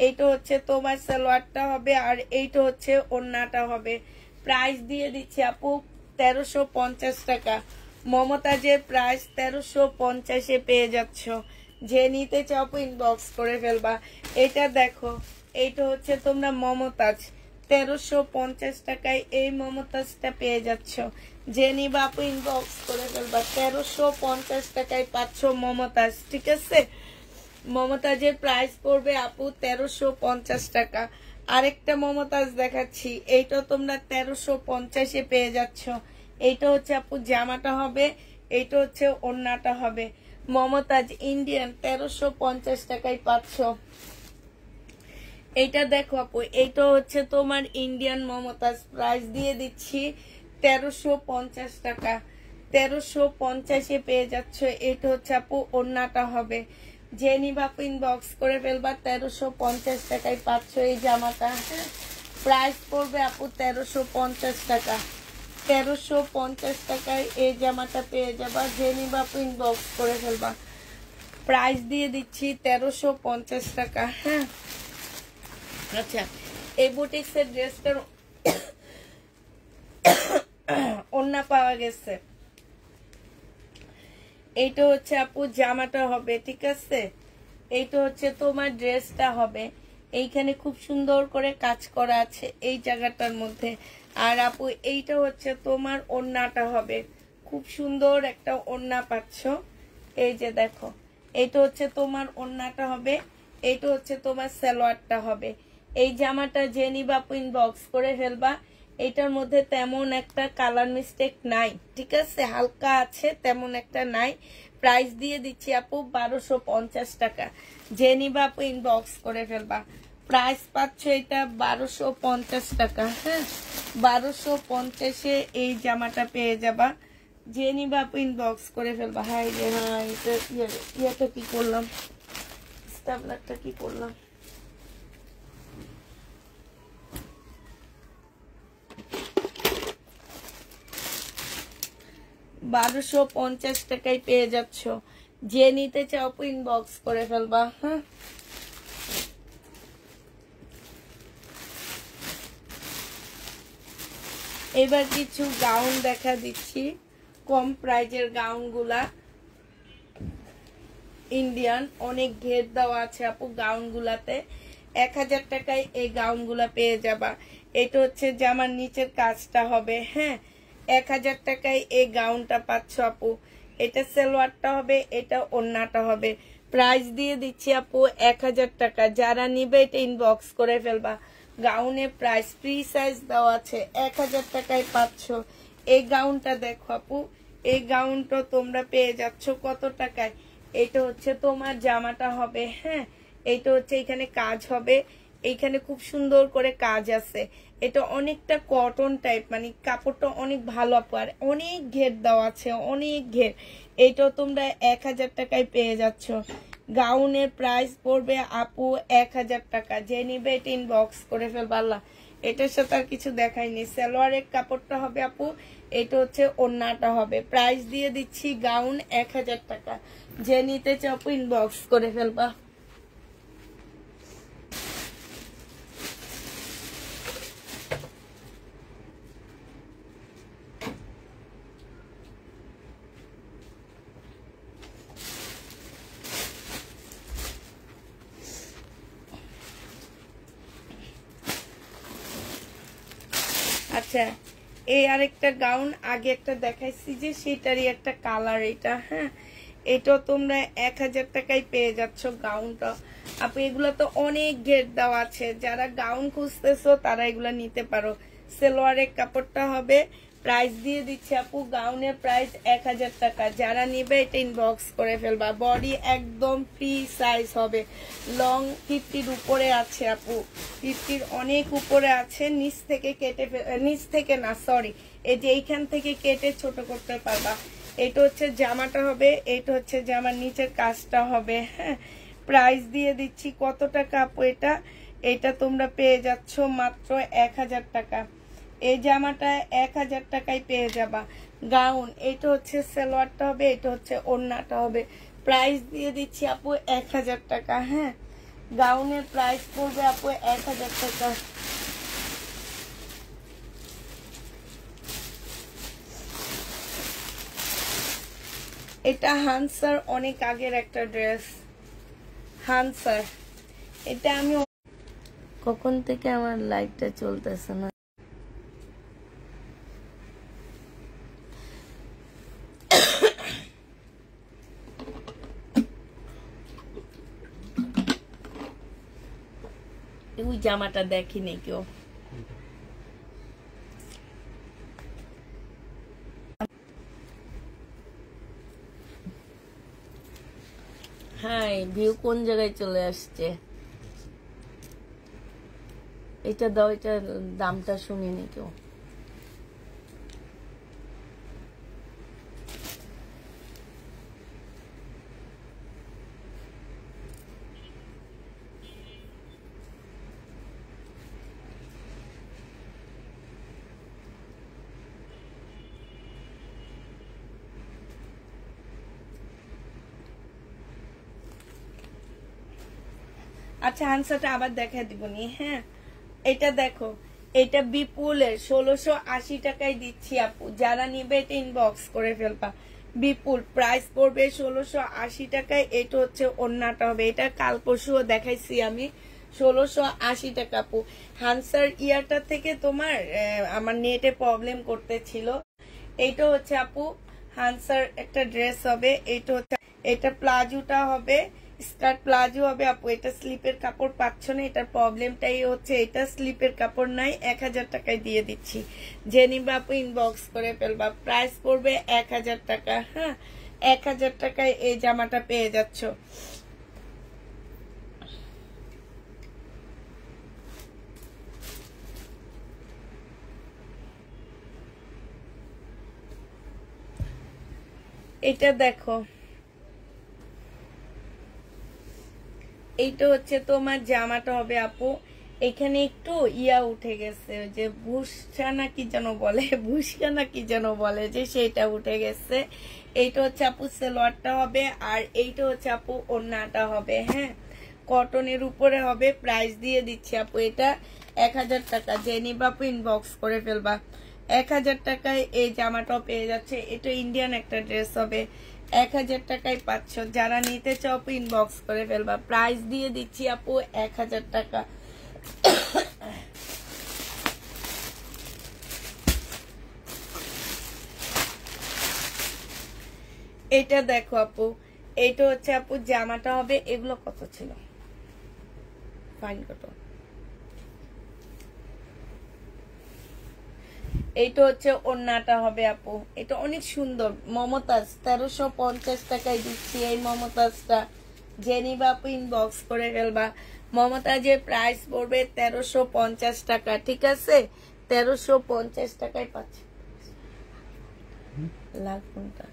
এইটা হচ্ছে তোমার সালোয়ারটা হবে, আর এইটা হচ্ছে ওড়নাটা হবে। প্রাইস দিয়ে দিচ্ছি আপু 1350 টাকা। মমতাজের প্রাইস 1350-এ পেয়ে যাচ্ছ। যে নিতে চাও আপু ইনবক্স করে ফেলবা। এটা দেখো, এইটা হচ্ছে তোমরা মমতাজ, 1350 টাকায় এই মমতাজটা পেয়ে যাচ্ছ। যে নিবা আপু ইনবক্স করে ফেলবা। 1350 টাকায় পাচ্ছ মমতাজ, ঠিক আছে? মমতাজের প্রাইস পড়বে আপু 1350 টাকা। আরেকটা মমতাজ দেখাচ্ছি, এইটা তোমরা 1350-এ পেয়ে যাচ্ছ। এইটা হচ্ছে আপু জামাটা হবে, এইটা হচ্ছে ওড়নাটা হবে। মমতাজ ইন্ডিয়ান 1350 টাকায় পাচ্ছ। এইটা দেখো আপু, এইটা হচ্ছে তোমার ইন্ডিয়ান মমতাজ। প্রাইস দিয়ে দিচ্ছি 1350 টাকা। 1350-এ পেয়ে যাচ্ছ। এটা হচ্ছে আপু ওড়নাটা হবে। যে নিবা আপু ইনবক্স করে ফেলবা। 1350 টাকায় পাচ্ছ এই জামাটা। প্রাইস পড়বে আপু 1350 টাকা। 1350 টাকায় এই জামাটা পেয়ে যাবা। যে নিবা আপু ইনবক্স করে ফেলবা। প্রাইস দিয়ে দিচ্ছি 1350 টাকা, হ্যাঁ। আচ্ছা, এই বুটিক্সের ড্রেসটার ওড়না পাওয়া গেছে। এইটা হচ্ছে আপু জামাটা হবে, ঠিক আছে? এইটা হচ্ছে তোমার ড্রেসটা হবে। এইখানে খুব সুন্দর করে কাজ করা আছে এই জায়গাটার মধ্যে। আর আপু এইটা হচ্ছে তোমার ওড়নাটা হবে। খুব সুন্দর একটা ওড়না পাচ্ছ। এই যে দেখো, এটা হচ্ছে তোমার ওড়নাটা হবে, এটা হচ্ছে তোমার সালোয়ারটা হবে। এই জামাটা যে নিবা ইনবক্স করে ফেলবা। এটার মধ্যে তেমন একটা কালার মিস্টেক নাই, ঠিক আছে, হালকা আছে, তেমন একটা নাই। প্রাইস দিয়ে দিচ্ছি আপু 1250 টাকা। যে নিবা আপু ইনবক্স করে ফেলবা। প্রাইস পাচ্ছ এটা 1250 টাকা। হ্যাঁ, 1250-এ এই জামাটা পেয়ে যাবা। যে নিবা আপু ইনবক্স করে ফেলবা। হ্যাঁ এটা ইয়েটা কি করলাম, স্টাবলারটা কি করলাম। 1250 টাকায় পেয়ে যাচ্ছ। যে নিতে চাও ইনবক্স করে ফেলবা। হ্যাঁ, এবার কিছু গাউন দেখা দিচ্ছি, কম প্রাইজের গাউন গুলা। ইন্ডিয়ান, অনেক ঘের দেওয়া আছে আপু গাউন গুলাতে। 1000 টাকায় এই গাউন গুলা পেয়ে যাবা। এটা হচ্ছে জামার নিচের কাজটা হবে। হ্যাঁ, 1000 টাকায় এই গাউনটা পাচ্ছ আপু। এটা সালোয়ারটা হবে, এটা ওড়নাটা হবে। প্রাইস দিয়ে দিচ্ছি আপু 1000 টাকা। যারা নিবে এটা ইনবক্স করে ফেলবা। গাউনের প্রাইস ফ্রি সাইজ দেওয়া আছে, 1000 টাকায় পাচ্ছ। এই গাউনটা দেখো আপু, এই গাউনটা তোমরা পেয়ে যাচ্ছ কত টাকায়। এটা হচ্ছে তোমার জামাটা হবে। হ্যাঁ, এইটা হচ্ছে এখানে কাজ হবে, এইখানে খুব সুন্দর করে কাজ আছে। এটা অনেকটা কটন টাইপ, মানে কাপড়টা অনেক ভালো আপু, আর অনেক ঘের দেওয়া আছে, অনেক ঘের। এইটাও তোমরা 1000 টাকায় পেয়ে যাচ্ছ। গাউনের প্রাইস পড়বে আপু 1000 টাকা। যে নিবে এটা ইনবক্স করে ফেলবা। আল্লাহ, এটার সাথে আর কিছু দেখাইনি। সালোয়ারের কাপড়টা হবে আপু, এটা হচ্ছে ওড়নাটা হবে। প্রাইস দিয়ে দিচ্ছি গাউন 1000 টাকা। যে নিতে চাও আপু ইনবক্স করে ফেলবা। আচ্ছা, এই আরেকটা গাউন আগে একটা দেখাইছি যে সেটারই একটা কালার এটা। হ্যাঁ, এটা তোমরা 1000 টাকায় পেয়ে যাচ্ছ গাউনটা। আপু এগুলো তো অনেক ঘের দেওয়া আছে, যারা গাউন খুঁজতেছো তারা এগুলো নিতে পারো। সালোয়ারের কাপড়টা হবে। প্রাইস দিয়ে দিচ্ছি আপু, গাউনের প্রাইস 1000 টাকা। যারা নিবে এটা ইনবক্স করে ফেলবা। বডি একদম ফ্রি সাইজ হবে, লং 50-র উপরে আছে আপু, 50-র অনেক উপরে আছে। নিচ থেকে কেটে, নিচ থেকে না সরি, এই যে এইখান থেকে কেটে ছোট করতে পারবা। এটা হচ্ছে জামাটা হবে, এটা হচ্ছে জামার নিচের কাজটা হবে। হ্যাঁ, প্রাইস দিয়ে দিচ্ছি কত টাকা আপু এটা। এটা তোমরা পেয়ে যাচ্ছ মাত্র 1000 টাকা। এই জামাটা 1000 টাকায় পেয়ে যাবা। গাউন, এটা হচ্ছে সালোয়ারটা হবে, এটা হচ্ছে ওড়নাটা হবে। প্রাইস দিয়ে দিচ্ছি আপু 1000 টাকা। হ্যাঁ, গাউনের প্রাইস পড়বে আপু 1000 টাকা। এটা হানসার অনেক আগের একটা ড্রেস, হানসার। এটা আমি কখন থেকে আমার লাইভটা চলতেছে না। ওই জামাটা দেখিনি কেউ। হ্যাঁ, ভিউ কোন জায়গায় চলে আসছে। এটা দাও, এটা দামটা শুনিনি কেউ। আচ্ছা, আনসারটা আবার দেখা দিবনি। হ্যাঁ, এটা দেখো, এটা বিপুলের 1680 টাকায় দিচ্ছি আপু। যারা নিবে এটা ইনবক্স করে ফেলবা। বিপুল প্রাইস পড়বে 1680 টাকায়। এটা হচ্ছে ওড়নাটা হবে, এটা কাল পরশুও দেখাইছি আমি। 1680 টাকা আপু। হানসার ইয়ারটা থেকে তোমার আমার নেটে প্রবলেম করতেছিল। এইটা হচ্ছে আপু হানসার একটা ড্রেস হবে। এইটা হচ্ছে, এটা প্লাজোটা হবে, স্কার্ট প্লাজো হবে আপু। এটা স্লিপের কাপড় পাচ্ছ না, এটার প্রবলেমটাই হচ্ছে এটা স্লিপের কাপড় নাই। 1000 টাকায় দিয়ে দিচ্ছি, যে নিবা আপু ইনবক্স করে ফেলবা। প্রাইস পড়বে 1000 টাকা। হ্যাঁ, 1000 টাকায় এই জামাটা পেয়ে যাচ্ছ। এটা দেখো, এইটা হচ্ছে তোমার জামাটা হবে আপু। এখানে একটু ইয়া উঠে গেছে, যে ভুসা না কি যেন বলে, ভুসিয়া না কি যেন বলে, যে সেটা উঠে গেছে। এইটা হচ্ছে আপু সালোয়ারটা হবে, আর এইটা হচ্ছে আপু ওড়নাটা হবে। হ্যাঁ, কটনের উপরে হবে। প্রাইস দিয়ে দিচ্ছি আপু এটা 1000 টাকা। যে নিবা আপু ইনবক্স করে ফেলবা। 1000 টাকায় এই জামাটাও পেয়ে যাচ্ছে। এটা ইন্ডিয়ান একটা ড্রেস হবে, 1000 টাকায় পাচ্ছ। যারা নিতে চাও আপু ইনবক্স করে ফেলবা। প্রাইস দিয়ে দিচ্ছি আপু 1000 টাকা। এটা দেখো আপু, এটা হচ্ছে আপু জামাটা হবে। এগুলো কত ছিল, ফাইন কত। এইটা হচ্ছে ওড়নাটা হবে আপু। এটা অনেক সুন্দর, মমতাজ। 1350 টাকায় দিচ্ছি এই মমতাজটা। যে নিবা আপু ইনবক্স করে ফেলবা। মমতাজের প্রাইস পড়বে 1350 টাকা। ঠিক আছে, 1350 টাকায় পাচ্ছি। লাভ কোনটা?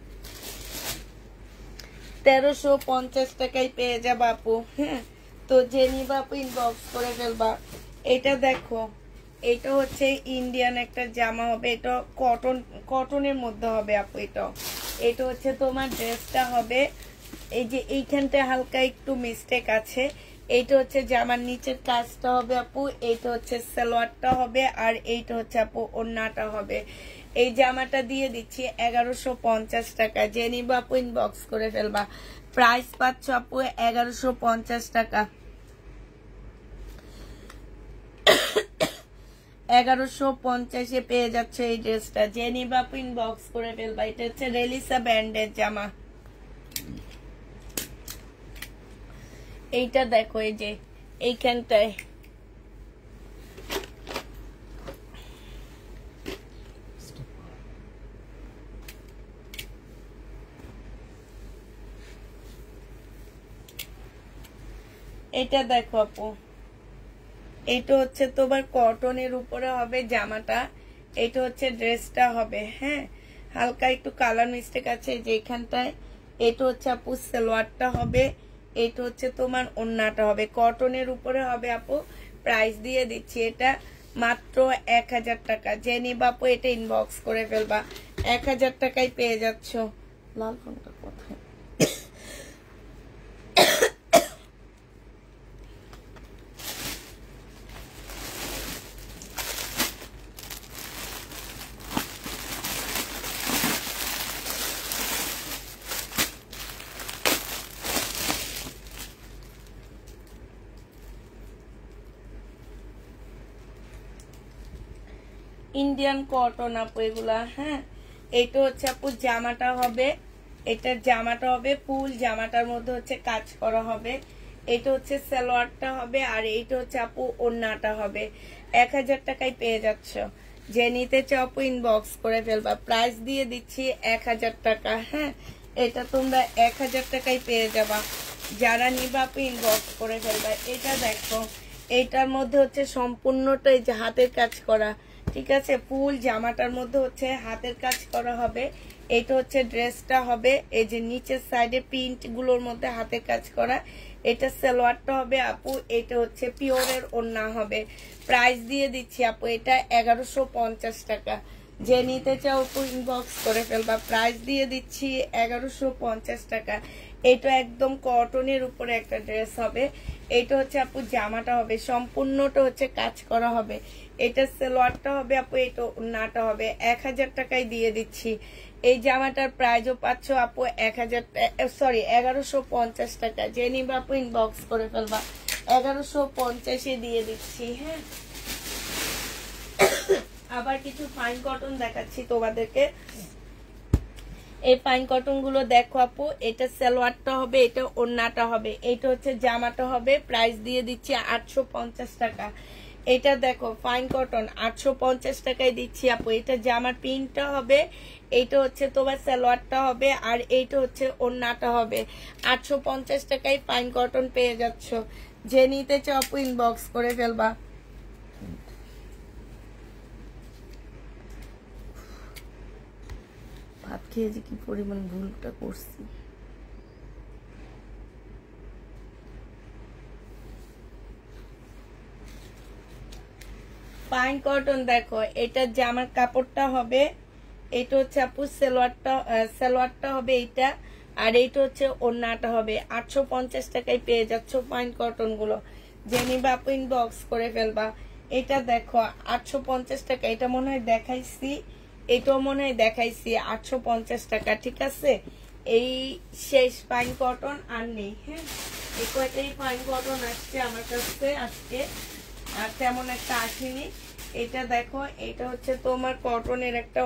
1350 টাকায় পেয়ে যাবা আপু। হ্যাঁ, তো যে নিবা আপু ইনবক্স করে ফেলবা। এটা দেখো, এটা হচ্ছে ইন্ডিয়ান একটা জামা হবে। এটা কটনের মধ্যে হবে আপু। এটা হচ্ছে তোমার ড্রেসটা হবে। এই যে এইখানটা হালকা একটু মিস্টেক আছে। এইটা হচ্ছে জামার নিচের কাজটা হবে আপু। এইটা হচ্ছে সালোয়ারটা হবে, আর এইটা হচ্ছে আপু ওড়নাটা হবে। এই জামাটা দিয়ে দিচ্ছি 1150 টাকা। যে নিবা আপু ইনবক্স করে ফেলবা। প্রাইস পাচ্ছ আপু 1150 টাকা। 1150-এ পেয়ে যাচ্ছে এই ড্রেসটা। যে নিবা আপু ইনবক্স করে ফেলবা। এটা হচ্ছে রেলিসা ব্র্যান্ডের জামা। এইটা দেখো, এই যে এইখানটায় এটা দেখো আপু, এটা হচ্ছে তোমার কটনের উপরে হবে জামাটা। এটা হচ্ছে ড্রেসটা হবে। হ্যাঁ, হালকা একটু কালার মিস্টেক আছে যে এখানটায়। এটা হচ্ছে আপু সালোয়ারটা হবে। এটা হচ্ছে তোমার ওড়নাটা হবে, কটনের উপরে হবে আপু। প্রাইস দিয়ে দিচ্ছি এটা মাত্র 1000 টাকা। যে নিবা আপু এটা ইনবক্স করে ফেলবা। 1000 টাকায় পেয়ে যাচ্ছ। লাল ফোনটা কোথায়? ইন্ডিয়ান কটন আপু এগুলা। হ্যাঁ, এটা হচ্ছে আপু জামাটা হবে। এটার জামাটা হবে ফুল, জামাটার মধ্যে হচ্ছে কাজ করা হবে। এটা হচ্ছে সালোয়ারটা হবে, আর এইটা হচ্ছে আপু ওড়নাটা হবে। 1000 টাকায় পেয়ে যাচ্ছ। যে নিতে চাও আপু ইনবক্স করে ফেলবা। প্রাইস দিয়ে দিচ্ছি 1000 টাকা। হ্যাঁ, এটা তোমরা 1000 টাকায় পেয়ে যাবা। যারা নিবা আপু ইনবক্স করে ফেলবা। এটা দেখো, এইটার মধ্যে হচ্ছে সম্পূর্ণটাই যে হাতের কাজ করা। ঠিক আছে, ফুল জামাটার মধ্যে হচ্ছে হাতের কাজ করা হবে। এটা হচ্ছে ড্রেসটা হবে। এই যে নিচের সাইডে প্রিন্ট গুলোর মধ্যে হাতের কাজ করা। এটা সালোয়ারটা হবে আপু। এটা হচ্ছে পিওরের ওড়না হবে। প্রাইস দিয়ে দিচ্ছি আপু এটা 1150 টাকা। যে নিতে চাও আপু ইনবক্স করে ফেলবা। প্রাইস দিয়ে দিচ্ছি 1150 টাকা। এটা একদম কটনের উপরে একটা ড্রেস হবে। এটা হচ্ছে আপু জামাটা হবে, সম্পূর্ণটা হচ্ছে কাজ করা হবে। এটা সালোয়ারটা হবে আপু। এটা ওড়নাটা হবে। 1000 টাকায় দিয়ে দিচ্ছি। এই জামাটার প্রাইসও পাচ্ছ আপু 1150 টাকা। যে নিবা আপু ইনবক্স করে ফেলবা। 1150-এ দিয়ে দিচ্ছি। হ্যাঁ, আবার কিছু ফাইন কটন দেখাচ্ছি তোমাদেরকে। এই ফাইন কটন গুলো দেখো আপু, এটা সালোয়ারটা হবে, এটা ওড়নাটা হবে, এটা হচ্ছে জামাটা হবে। প্রাইস দিয়ে দিচ্ছি 850 টাকা। এটা দেখো ফাইন কটন 850 টাকায় দিচ্ছি আপু। এটা জামার প্রিন্টটা হবে, এইটা হচ্ছে তোমার সালোয়ারটা হবে, আর এইটা হচ্ছে ওড়নাটা হবে। 850 টাকায় ফাইন কটন পেয়ে যাচ্ছ। যে নিতে চাও আপু ইনবক্স করে ফেলবা। ভাত খেয়ে যে কি পরিমাণ ভুলটা করছি। ফাইন কটন দেখো, এটা জামার কাপড়টা হবে, এটা হচ্ছে আপু সালোয়ারটা হবে এইটা, আর এইটা হচ্ছে ওড়নাটা হবে। 850 টাকায় পেয়ে যাচ্ছ ফাইন কটন গুলো। যে নিবা আপু ইনবক্স করে ফেলবা। এটা দেখো 850 টাকা, এটা মনে হয় দেখাইছি, এটাও মনে হয় দেখাইছি 850 টাকা। ঠিক আছে, এই শেষ ফাইন কটন আর নেই। হ্যাঁ, এই কয়টাই ফাইন কটন আসছে আমার কাছে আজকে, আর তেমন একটা আসেনি। এটা দেখো, এটা হচ্ছে তোমার কটনের একটা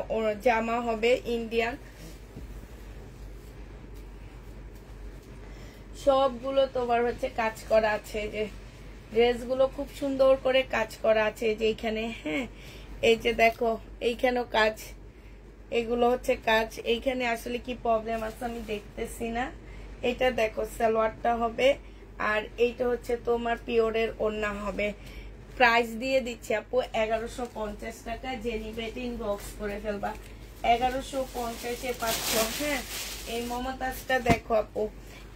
জামা হবে ইন্ডিয়ান। সবগুলো তোমার হচ্ছে কাজ করা আছে, যে ড্রেসগুলো খুব সুন্দর করে কাজ করা আছে যে এইখানে। হ্যাঁ, এই যে দেখো এইখানেও কাজ, এগুলো হচ্ছে কাজ। এইখানে আসলে কি প্রবলেম আছে আমি দেখতেছি না। এটা দেখো সালোয়ারটা হবে, আর এইটা হচ্ছে তোমার পিওরের ওড়না হবে। প্রাইস দিয়ে দিচ্ছি আপু 1150 টাকা। যে নিবে ইনবক্স করে ফেলবা। 1150-এ পাচ্ছ। হ্যাঁ, এই মমতাজটা দেখো আপু,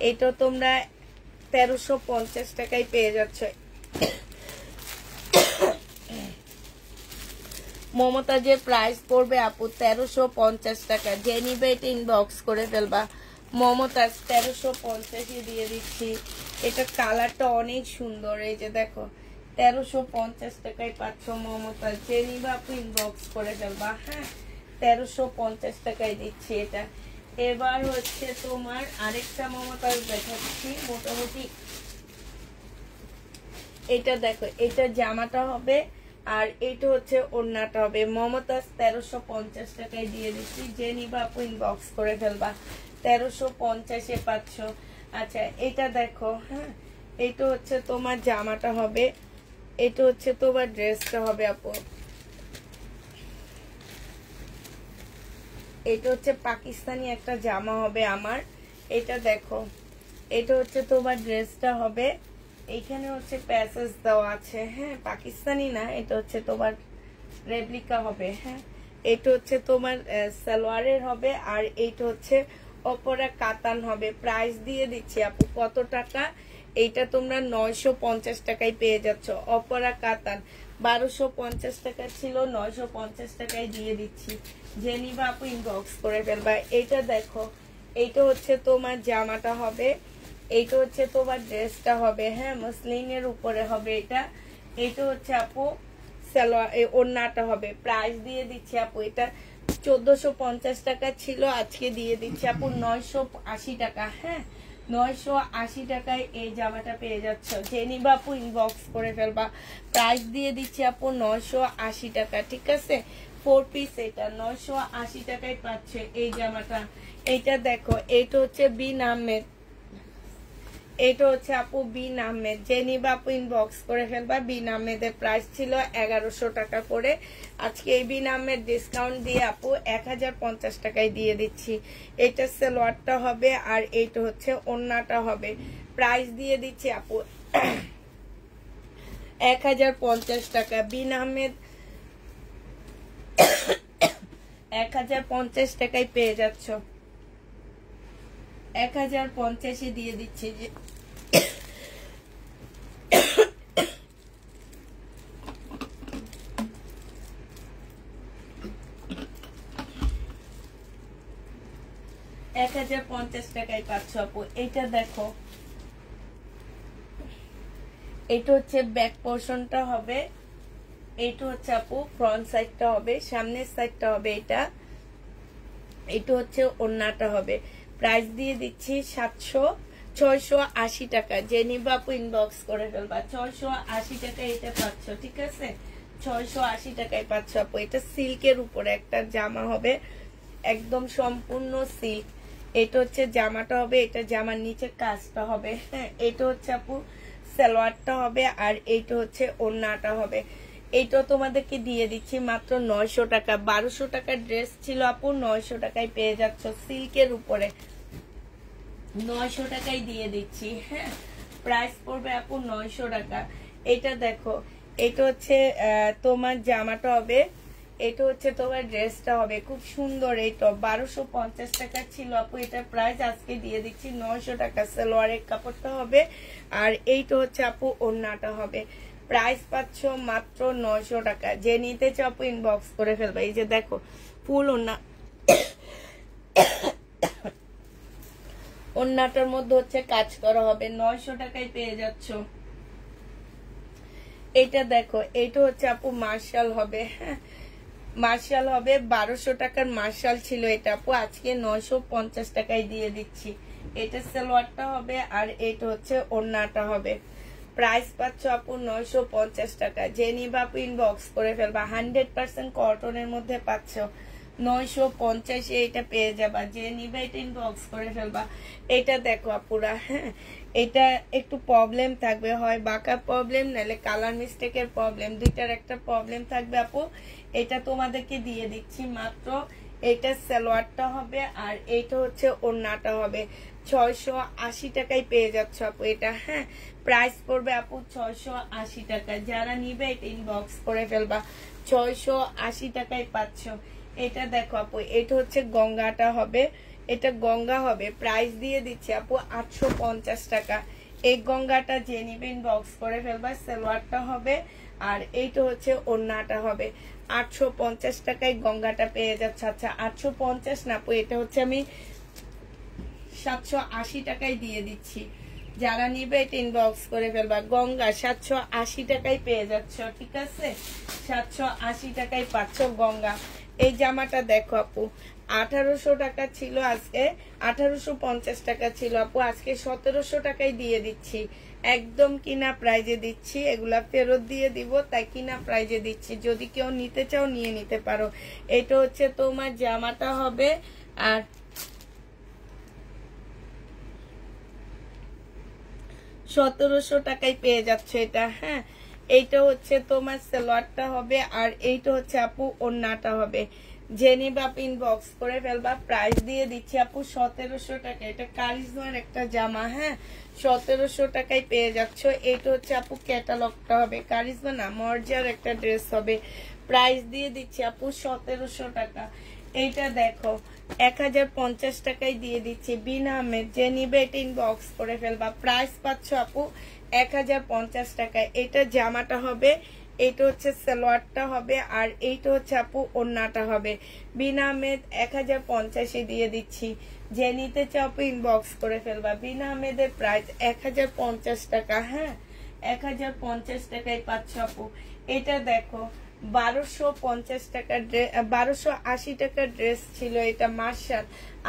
এইটা তোমরা 1350 টাকায় পেয়ে যাচ্ছ। মমতাজের প্রাইস পড়বে আপু 1350 টাকা। যে নিবে এটা ইনবক্স করে ফেলবা। মমতাজ 1350-এ দিয়ে দিচ্ছি। এটা কালারটা অনেক সুন্দর, এই যে দেখো 1350 টাকায় পাচ্ছ মমতাজ। যে নিবে আপু ইনবক্স করে ফেলবা। হ্যাঁ, 1350 টাকায় দিচ্ছি এটা। এবার হচ্ছে তোমার আরেকটা মমতাজ দেখাচ্ছি। মোটামুটি এটা দেখো, এটা জামাটা হবে, আর এইটা হচ্ছে ওড়নাটা হবে। মমতাজ 1350 টাকায় দিয়ে দিচ্ছি। যে নিবা আপু ইনবক্স করে ফেলবা। 1350-এ পাচ্ছ। আচ্ছা, এটা দেখো। হ্যাঁ, এটা হচ্ছে তোমার জামাটা হবে, এটা হচ্ছে তোমার ড্রেসটা হবে আপু। এটা হচ্ছে পাকিস্তানি একটা জামা হবে আমার। এটা দেখো, এটা হচ্ছে তোমার ড্রেসটা হবে। এইখানে হচ্ছে প্যাসেজ দেওয়া আছে। হ্যাঁ, পাকিস্তানি না, এটা হচ্ছে তোমার রেপ্লিকা হবে। হ্যাঁ, এটা হচ্ছে তোমার সালোয়ারের হবে, আর এইটা হচ্ছে অপরা কাতান হবে। প্রাইস দিয়ে দিচ্ছি আপু কত টাকা? এইটা তোমরা 950 টাকায় পেয়ে যাচ্ছ। অপরা কাতান 1250 টাকা ছিল, 950 টাকায় দিয়ে দিচ্ছি। যে নিবা আপু ইনবক্স করে ফেলবা। এইটা দেখো, এইটা হচ্ছে তোমার জামাটা হবে, এইটা হচ্ছে তোমার ড্রেসটা হবে। হ্যাঁ, মসলিনের উপরে হবে এটা। এইটা হচ্ছে আপু সালোয়ার, ওড়নাটা হবে। প্রাইস দিয়ে দিচ্ছি আপু, এটা 1450 টাকা ছিল, আজকে দিয়ে দিচ্ছি আপু 980 টাকা। হ্যাঁ, 980 টাকায় এই জামাটা পেয়ে যাচ্ছ। যে নিবা আপু ইনবক্স করে ফেলবা। প্রাইস দিয়ে দিচ্ছি আপু 980 টাকা। ঠিক আছে, 4 পিস এটা 980 টাকায় পাচ্ছে এই জামাটা। এইটা দেখো, এইটা হচ্ছে বিন আহমেদ, এটা হচ্ছে আপু বিন আহমেদ। যে নিবা আপু ইনবক্স করে ফেলবা। বিন আহমেদের প্রাইস ছিল 1100 টাকা করে, আজকে এই বিন আহমেদ ডিসকাউন্ট দিয়ে আপু 1050 টাকায় দিয়ে দিচ্ছি। এটা সালোয়ারটা হবে, আর এইটা হচ্ছে ওড়নাটা হবে। প্রাইস দিয়ে দিচ্ছি আপু 1050 টাকা। বিন আহমেদ 1050 টাকায় পেয়ে যাচ্ছ। 1050-এ দিয়ে দিচ্ছি। যে 1050 টাকায় পাচ্ছ আপু। এইটা দেখো, এটা হচ্ছে ব্যাক পোর্শনটা হবে, এইটা হচ্ছে আপু ফ্রন্ট সাইডটা হবে, সামনের সাইডটা হবে এটা। এটা হচ্ছে ওড়নাটা হবে। প্রাইস দিয়ে দিচ্ছি 680 টাকা। যে নিবা আপু ইনবক্স করে ফেলবা। 680 টাকা এটা পাচ্ছ। ঠিক আছে, 680 টাকায় পাচ্ছ আপু। এটা সিল্কের উপরে একটা জামা হবে, একদম সম্পূর্ণ সিল্ক। এটা হচ্ছে জামাটা হবে, এটা জামার নিচে কাজটা হবে। হ্যাঁ, এটা হচ্ছে আপু সালোয়ারটা হবে, আর এইটা হচ্ছে ওড়নাটা হবে। এইটা তোমাদেরকে দিয়ে দিচ্ছি মাত্র 900 টাকা। 1200 টাকার ড্রেস ছিল আপু, 900 টাকায় পেয়ে যাচ্ছ সিল্কের উপরে। 900 টাকায় দিয়ে দিচ্ছি। হ্যাঁ, প্রাইস পড়বে আপু 900 টাকা। এটা দেখো, এটা হচ্ছে তোমার জামাটা হবে, এটা হচ্ছে তোমার ড্রেসটা হবে। খুব সুন্দর। এইটা 1250 টাকা ছিল আপু, এটা প্রাইস আজকে দিয়ে দিচ্ছি 900 টাকা। সালোয়ারের কাপড়টা হবে, আর এইটা হচ্ছে আপু ওড়নাটা হবে। প্রাইস পাচ্ছ মাত্র 900 টাকা। যে নিতে চাও আপু ইনবক্স করে ফেলবে। এই যে দেখো ফুল ওড়না, ওড়নাটার মধ্যে হচ্ছে কাজ করা হবে। 900 টাকায় পেয়ে যাচ্ছ। এটা দেখো, এটা হচ্ছে আপু মার্শাল হবে। হ্যাঁ, মার্শাল হবে। 1200 টাকার মার্শাল ছিল এটা আপু, আজকে 950 টাকায় দিয়ে দিচ্ছি। এটা সালোয়ারটা হবে, আর এটা হচ্ছে ওড়নাটা হবে। প্রাইস পাচ্ছ আপু 950 টাকা। যে নিবা আপু ইনবক্স করে ফেলবা। 100% কটনের মধ্যে পাচ্ছ। 950 এটা পেয়ে যাবা। যে নিবা এটা ইনবক্স করে ফেলবা। এটা দেখো আপুরা, হ্যাঁ, এটা একটু প্রবলেম থাকবে, হয় বাঁকা প্রবলেম নাহলে কালার মিস্টেকের প্রবলেম, দুইটার একটা প্রবলেম থাকবে আপু। এটা তোমাদেরকে দিয়ে দিচ্ছি মাত্র। এটা সালোয়ারটা হবে, আর এইটা হচ্ছে ওড়নাটা হবে। 680 টাকায় পেয়ে যাচ্ছ আপু এটা। হ্যাঁ, প্রাইস পড়বে আপু 680 টাকা। যারা নিবে এটা ইনবক্স করে ফেলবা। 680 টাকায় পাচ্ছ। এটা দেখো আপু, এটা হচ্ছে গঙ্গাটা হবে, এটা গঙ্গা হবে। প্রাইস দিয়ে দিচ্ছে আপু 850 টাকা। এই গঙ্গাটা যে নিবে ইনবক্স করে ফেলবা। সালোয়ারটা হবে, আর এইটা হচ্ছে ওড়নাটা হবে। 850 টাকায় গঙ্গাটা পেয়ে যাচ্ছে। আচ্ছা, 850 না আপু, এটা হচ্ছে আমি 780 টাকায় দিয়ে দিচ্ছি। যারা নিবে এটা ইনবক্স করে ফেলবা। গঙ্গা 780 টাকায় পেয়ে যাচ্ছ, ঠিক আছে? 780 টাকায় পাচ্ছ গঙ্গা। এই জামাটা দেখো আপু, 1800 টাকা ছিল, আজকে 1850 টাকা ছিল আপু, আজকে 1700 টাকায় দিয়ে দিচ্ছি। একদম কিনা প্রাইজে দিচ্ছি, এগুলা ফেরত দিয়ে দিব, তাই কিনা প্রাইজে দিচ্ছি। যদি কেউ নিতে চাও নিয়ে নিতে পারো। এটা হচ্ছে তোমার জামাটা হবে, আর 1700 টাকায় পেয়ে যাচ্ছে এটা। হ্যাঁ, এইটা হচ্ছে তোমার সালোয়ারটা হবে, আর এইটা হচ্ছে আপু ওড়নাটা হবে। জেনি বাপ ইনবক্স করে ফেলবা। প্রাইস দিয়ে দিচ্ছি আপু 1700 টাকা। এটা কারিজমার একটা জামা। হ্যাঁ, 1700 টাকায় পেয়ে যাচ্ছ। এইটা হচ্ছে আপু ক্যাটালগটা হবে। কারিজমা না, মর্যার একটা ড্রেস হবে। প্রাইস দিয়ে দিচ্ছি আপু 1700 টাকা। এইটা দেখো 1050 টাকায় দিয়ে দিচ্ছি। বিন আহমেদ, যে নিবে এটা ইনবক্স করে ফেলবা। প্রাইস পাচ্ছ আপু 1050 টাকায়। এটা জামাটা হবে, এটা হচ্ছে সালোয়ারটা হবে, আর এইটা হচ্ছে আপু ওড়নাটা হবে। বিন আহমেদ 1050 দিয়ে দিচ্ছি। যে নিতে চাও আপু ইনবক্স করে ফেলবা। বিন আহমেদের প্রাইস 1050 টাকা। হ্যাঁ, 1050 টাকায় পাচ্ছ আপু। এটা দেখো 1250 টাকার ড্রেস, 1280 টাকার ড্রেস ছিল এটা মার্শাল,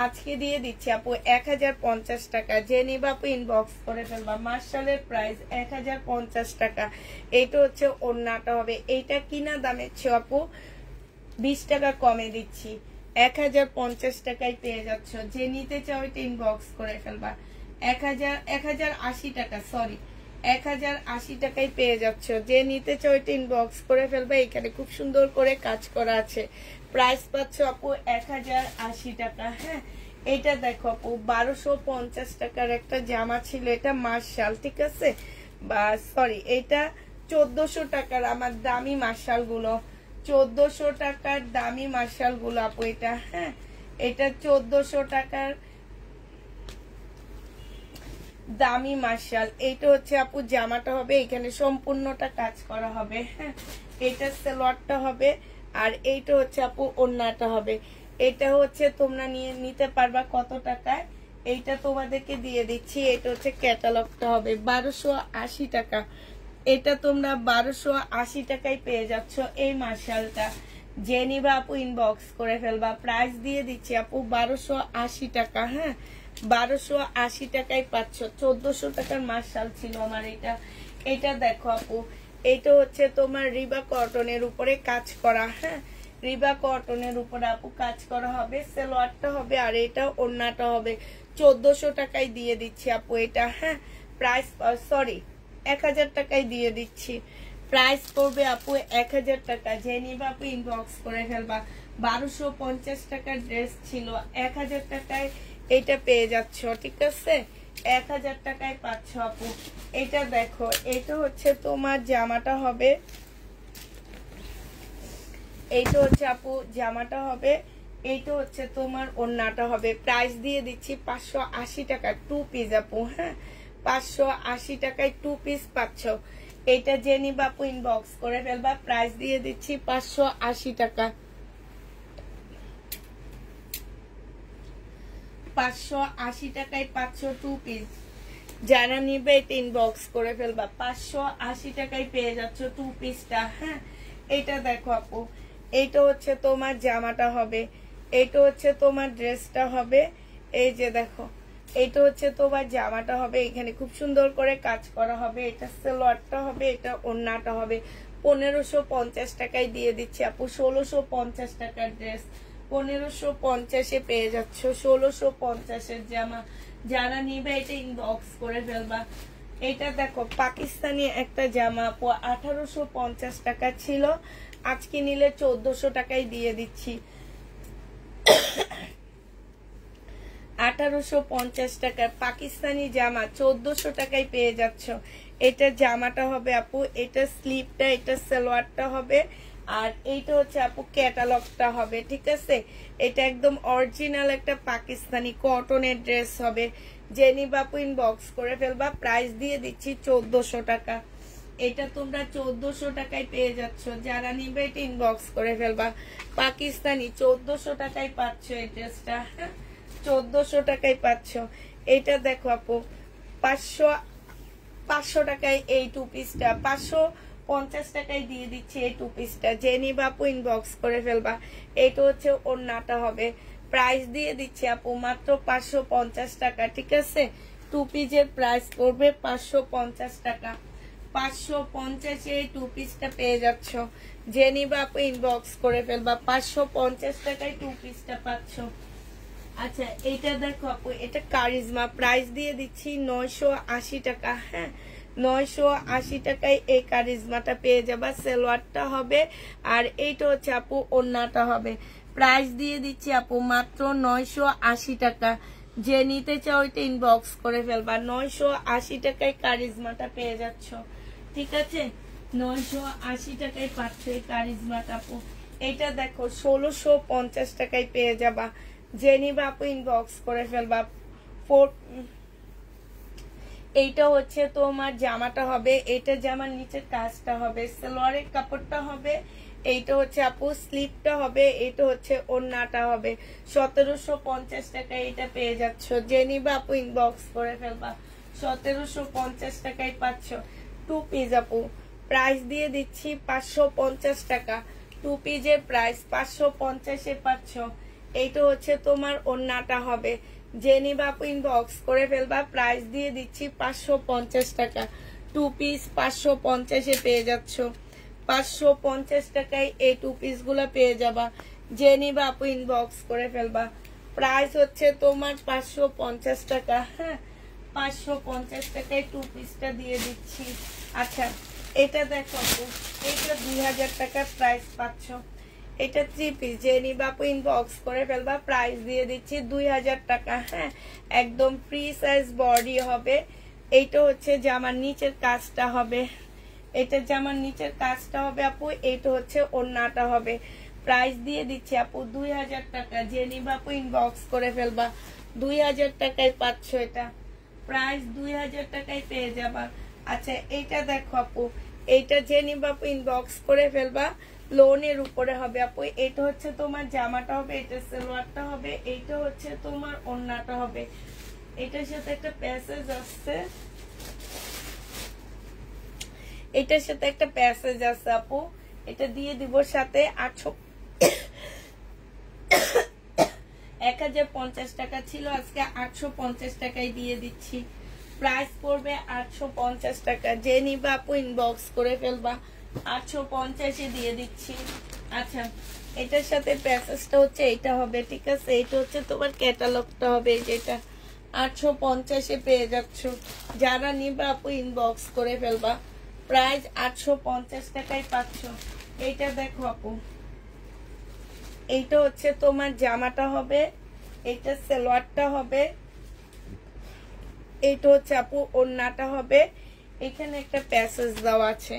আজকে দিয়ে দিচ্ছি আপু 1050 টাকা। যে নিবা আপু ইনবক্স করে ফেলবা। মার্শালের প্রাইস 1050 টাকা। এইটা হচ্ছে ওড়নাটা হবে। এইটা কিনা দামের চেয়ে আপু 20 টাকা কমে দিচ্ছি। 1050 টাকায় পেয়ে যাচ্ছ। যে নিতে চাও এটা ইনবক্স করে ফেলবা। 1080 টাকা, সরি 1080 টাকায় পেয়ে যাচ্ছ। যে নিতে চাও এটা ইনবক্স করে ফেলবা। এখানে খুব সুন্দর করে কাজ করা আছে। প্রাইস পাচ্ছ আপু 1080 টাকা। হ্যাঁ, এটা দেখো আপু 1250 টাকার একটা জামা ছিল, এটা মার্শাল, ঠিক আছে? বা সরি, এটা 1400 টাকার আমার দামি মার্শাল গুলো, 1400 টাকার দামি মার্শাল গুলো আপু এটা। হ্যাঁ, এটা 1400 টাকার দামি মার্শাল। এইটা হচ্ছে আপু জামাটা হবে, এখানে সম্পূর্ণটা কাজ করা হবে। হ্যাঁ, এটা সালোয়ারটা হবে, আর এইটা হচ্ছে আপু ওড়নাটা হবে। এটা হচ্ছে তোমরা নিয়ে নিতে পারবা কত টাকায়, এইটা তোমাদেরকে দিয়ে দিচ্ছি। এটা হচ্ছে ক্যাটালগটা হবে 1280 টাকা। এটা তোমরা 1280 টাকায় পেয়ে যাচ্ছ এই মার্শালটা। যে নিবা আপু ইনবক্স করে ফেলবা। প্রাইস দিয়ে দিচ্ছি আপু 1280 টাকা। হ্যাঁ, 1280 টাকায় পাচ্ছ। 1400 টাকার মার্শাল ছিল আমার এটা। এটা দেখো আপু, এটা হচ্ছে তোমার রিবা কটনের উপরে কাজ করা। হ্যাঁ, রিবা কটনের উপরে আপু কাজ করা হবে, সালোয়ারটা হবে আর এটা ওড়নাটা হবে। 1400 টাকায় দিয়ে দিচ্ছি আপু এটা। হ্যাঁ, প্রাইস সরি 1000 টাকায় দিয়ে দিচ্ছি। প্রাইস পড়বে আপু 1000 টাকা। যে নিবা আপু ইনবক্স করে ফেলবা। 1250 টাকার ড্রেস ছিল, 1000 টাকায় এটা পেয়ে যাচ্ছ, ঠিক আছে? 1000 টাকায় পাচ্ছ আপু। এটা দেখো, এটা হচ্ছে তোমার জামাটা হবে, এইটা হচ্ছে আপু জামাটা হবে, এইটা হচ্ছে তোমার ওড়নাটা হবে। প্রাইস দিয়ে দিচ্ছি 580 টাকা 2 পিস আপু। হ্যাঁ, 580 টাকায় 2 পিস পাচ্ছ। এটা যে নিবা আপু ইনবক্স করে ফেলবা। প্রাইস দিয়ে দিচ্ছি 580 টাকা। 580 টাকায় পাচ্ছ 2 পিস। যারা নিবে এটা ইনবক্স করে ফেলবা। 580 টাকায় পেয়ে যাচ্ছ 2 পিসটা। হ্যাঁ, এটা দেখো আপু, এইটা হচ্ছে তোমার জামাটা হবে, এইটা হচ্ছে তোমার ড্রেসটা হবে। এই যে দেখো, এইটা হচ্ছে তোমার জামাটা হবে, এখানে খুব সুন্দর করে কাজ করা হবে। এটা সালোয়ারটা হবে, এটা ওড়নাটা হবে। 1550 টাকায় দিয়ে দিচ্ছি আপু। 1650 টাকার ড্রেস 1550-এ পেয়ে যাচ্ছ। 1650-এর জামা। যারা নিবে এটা ইনবক্স করে ফেলবা। এটা দেখো, পাকিস্তানি একটা জামা আপু, 1850 টাকা ছিল, আজকে নিলে 1400 টাকায় দিয়ে দিচ্ছি। 1850 টাকার পাকিস্তানি জামা 1400 টাকায় পেয়ে যাচ্ছ। এটা জামাটা হবে আপু, এটা স্লিপটা, এটা সালোয়ারটা হবে, আর এইটা হচ্ছে আপু ক্যাটালগটা হবে, ঠিক আছে? এটা একদম অরিজিনাল একটা পাকিস্তানি কটনের ড্রেস হবে। জেনি বাপু ইনবক্স করে ফেলবা। প্রাইস দিয়ে দিচ্ছি 1400 টাকা। এটা তোমরা 1400 টাকায় পেয়ে যাচ্ছ। যারা নিবে এটা ইনবক্স করে ফেলবা। পাকিস্তানি 1400 টাকায় পাচ্ছ এই ড্রেসটা। 1400 টাকায় পাচ্ছ। এটা দেখো আপু, 500 টাকায় এই 2 পিসটা, 550 টাকায় দিয়ে দিচ্ছি এই 2 পিসটা। জেনি বাপু ইনবক্স করে ফেলবা। এটা হচ্ছে ওড়নাটা হবে। প্রাইস দিয়ে দিচ্ছি আপু মাত্র 550 টাকা, ঠিক আছে? 2 পিসের প্রাইস পড়বে 550 টাকা। 550 এই 2 পিসটা পেয়ে যাচ্ছ। জেনি বাপু ইনবক্স করে ফেলবা। 550 টাকায় 2 পিসটা পাচ্ছ। আচ্ছা, এটা দেখো আপু, এটা কারিজমা। প্রাইস দিয়ে দিচ্ছি 980 টাকা। হ্যাঁ, 980 টাকায় এই কারিজমাটা পেয়ে যাবা। সালোয়ারটা হবে আর এইটা হচ্ছে আপু ওড়নাটা হবে। প্রাইস দিয়ে দিচ্ছি আপু মাত্র 980 টাকা। যে নিতে চাও ওইটা ইনবক্স করে ফেলবা। 980 টাকায় কারিজমাটা পেয়ে যাচ্ছ, ঠিক আছে? 980 টাকায় পাচ্ছ এই কারিজমাটা আপু। এটা দেখো, 1650 টাকায় পেয়ে যাবা। জেনি বাপু ইনবক্স করে ফেলবা। এইটা হচ্ছে তোমার জামাটা হবে, এটা জামার নিচের কাজটা হবে, সালোয়ারের কাপড়টা হবে, এইটা হচ্ছে আপু স্লিপটা হবে, এটা হচ্ছে ওড়নাটা হবে। 1750 টাকায় এটা পেয়ে যাচ্ছ। জেনি বাপু ইনবক্স করে ফেলবা। 1750 টাকায় পাচ্ছ 2 পিস আপু। প্রাইস দিয়ে দিচ্ছি 550 টাকা। 2 পিসের প্রাইস 550-এ পাচ্ছ। এইটা হচ্ছে তোমার ওড়নাটা হবে। জেনি বাপু ইনবক্স করে ফেলবা। প্রাইস দিয়ে দিচ্ছি 550 টাকা। 2 পিস 550-এ পেয়ে যাচ্ছ। 550 টাকায় এই 2 পিস গুলো পেয়ে যাবা। জেনি বাপু ইনবক্স করে ফেলবা। প্রাইস হচ্ছে তোমার 550 টাকা। হ্যাঁ, 550 টাকায় 2 পিসটা দিয়ে দিচ্ছি। আচ্ছা, এটা দেখো, এটা 2000 টাকার প্রাইস পাচ্ছ। এটা 3 পিস। জেনি বাপু ইনবক্স করে ফেলবা। প্রাইস দিয়ে দিচ্ছি 2000 টাকা। হ্যাঁ, একদম ফ্রি সাইজ বডি হবে। এইটা হচ্ছে জামার নিচের কাজটা হবে, এটা জামার নিচের কাজটা হবে আপু। এইটা হচ্ছে ওড়নাটা হবে। প্রাইস দিয়ে দিচ্ছি আপু 2000 টাকা। জেনি বাপু ইনবক্স করে ফেলবা। 2000 টাকায় পাচ্ছ এটা। প্রাইস 2000 টাকায় পেয়ে যাবা। আচ্ছা, এইটা দেখো আপু, এইটা জেনি বাপু ইনবক্স করে ফেলবা। লোনের উপরে হবে আপু। এটা হচ্ছে তোমার জামাটা হবে, এটা সালোয়ারটা হবে, এইটা হচ্ছে তোমার ওড়নাটা হবে। এটার সাথে একটা প্যাসেজ আসছে, এটার সাথে একটা প্যাসেজ আছে আপু, এটা দিয়ে দিব সাথে। 1050 টাকা ছিল, আজকে 850 টাকায় দিয়ে দিচ্ছি। প্রাইস পড়বে 850 টাকা। যে নিবা আপু ইনবক্স করে ফেলবা। 850-এ দিয়ে দিচ্ছি। আচ্ছা, এটার সাথে প্যাসেজটা হচ্ছে এইটা হবে, ঠিক আছে। এইটা হচ্ছে তোমার ক্যাটালগটা হবে, যেটা 850-এ পেয়ে যাচ্ছ। যারা নিবা আপু ইনবক্স করে ফেলবা। প্রাইস 850 টাকায় পাচ্ছ। এইটা দেখো আপু, এইটা হচ্ছে তোমার জামাটা হবে, এইটা সালোয়ারটা হবে, এইটা হচ্ছে আপু ওড়নাটা হবে। এখানে একটা প্যাসেজ দেওয়া আছে।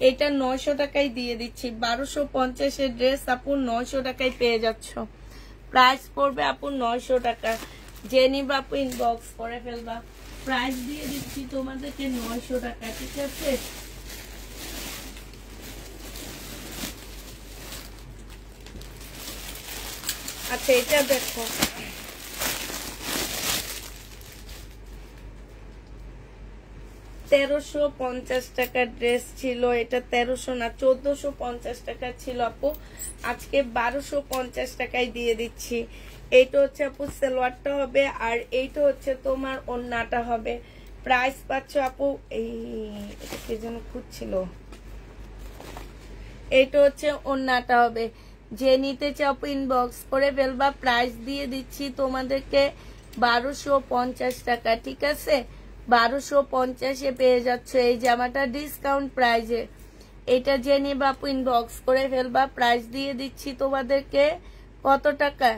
এটা 900 টাকায় দিয়ে দিচ্ছি। 1250-এর ড্রেস আপু 900 টাকায় পেয়ে যাচ্ছ। প্রাইস পড়বে আপু 900 টাকা। যে নিবা আপু ইনবক্স করে ফেলবা। প্রাইস দিয়ে দিচ্ছি তোমাদেরকে 900 টাকা, ঠিক আছে। আচ্ছা, এটা দেখো, 1350 টাকার ড্রেস ছিল। এটা 1300 না, 1450 টাকা ছিল আপু। আজকে 1250 টাকায় দিয়ে দিচ্ছি। এইটা হচ্ছে আপু সালোয়ারটা হবে, আর এইটা হচ্ছে তোমার ওড়নাটা হবে। প্রাইস পাচ্ছ আপু, এই এটা কি যেন খুঁজছিল, এইটা হচ্ছে ওড়নাটা হবে। যে নিতে চাও ইনবক্স করে ফেলবা। প্রাইস দিয়ে দিচ্ছি তোমাদেরকে 1250 টাকা, ঠিক আছে। 1250-এ পেয়ে যাচ্ছ এই জামাটা ডিসকাউন্ট প্রাইজে। এটা যে নিবা আপু ইনবক্স করে ফেলবা। প্রাইস দিয়ে দিচ্ছি তোমাদেরকে কত টাকা,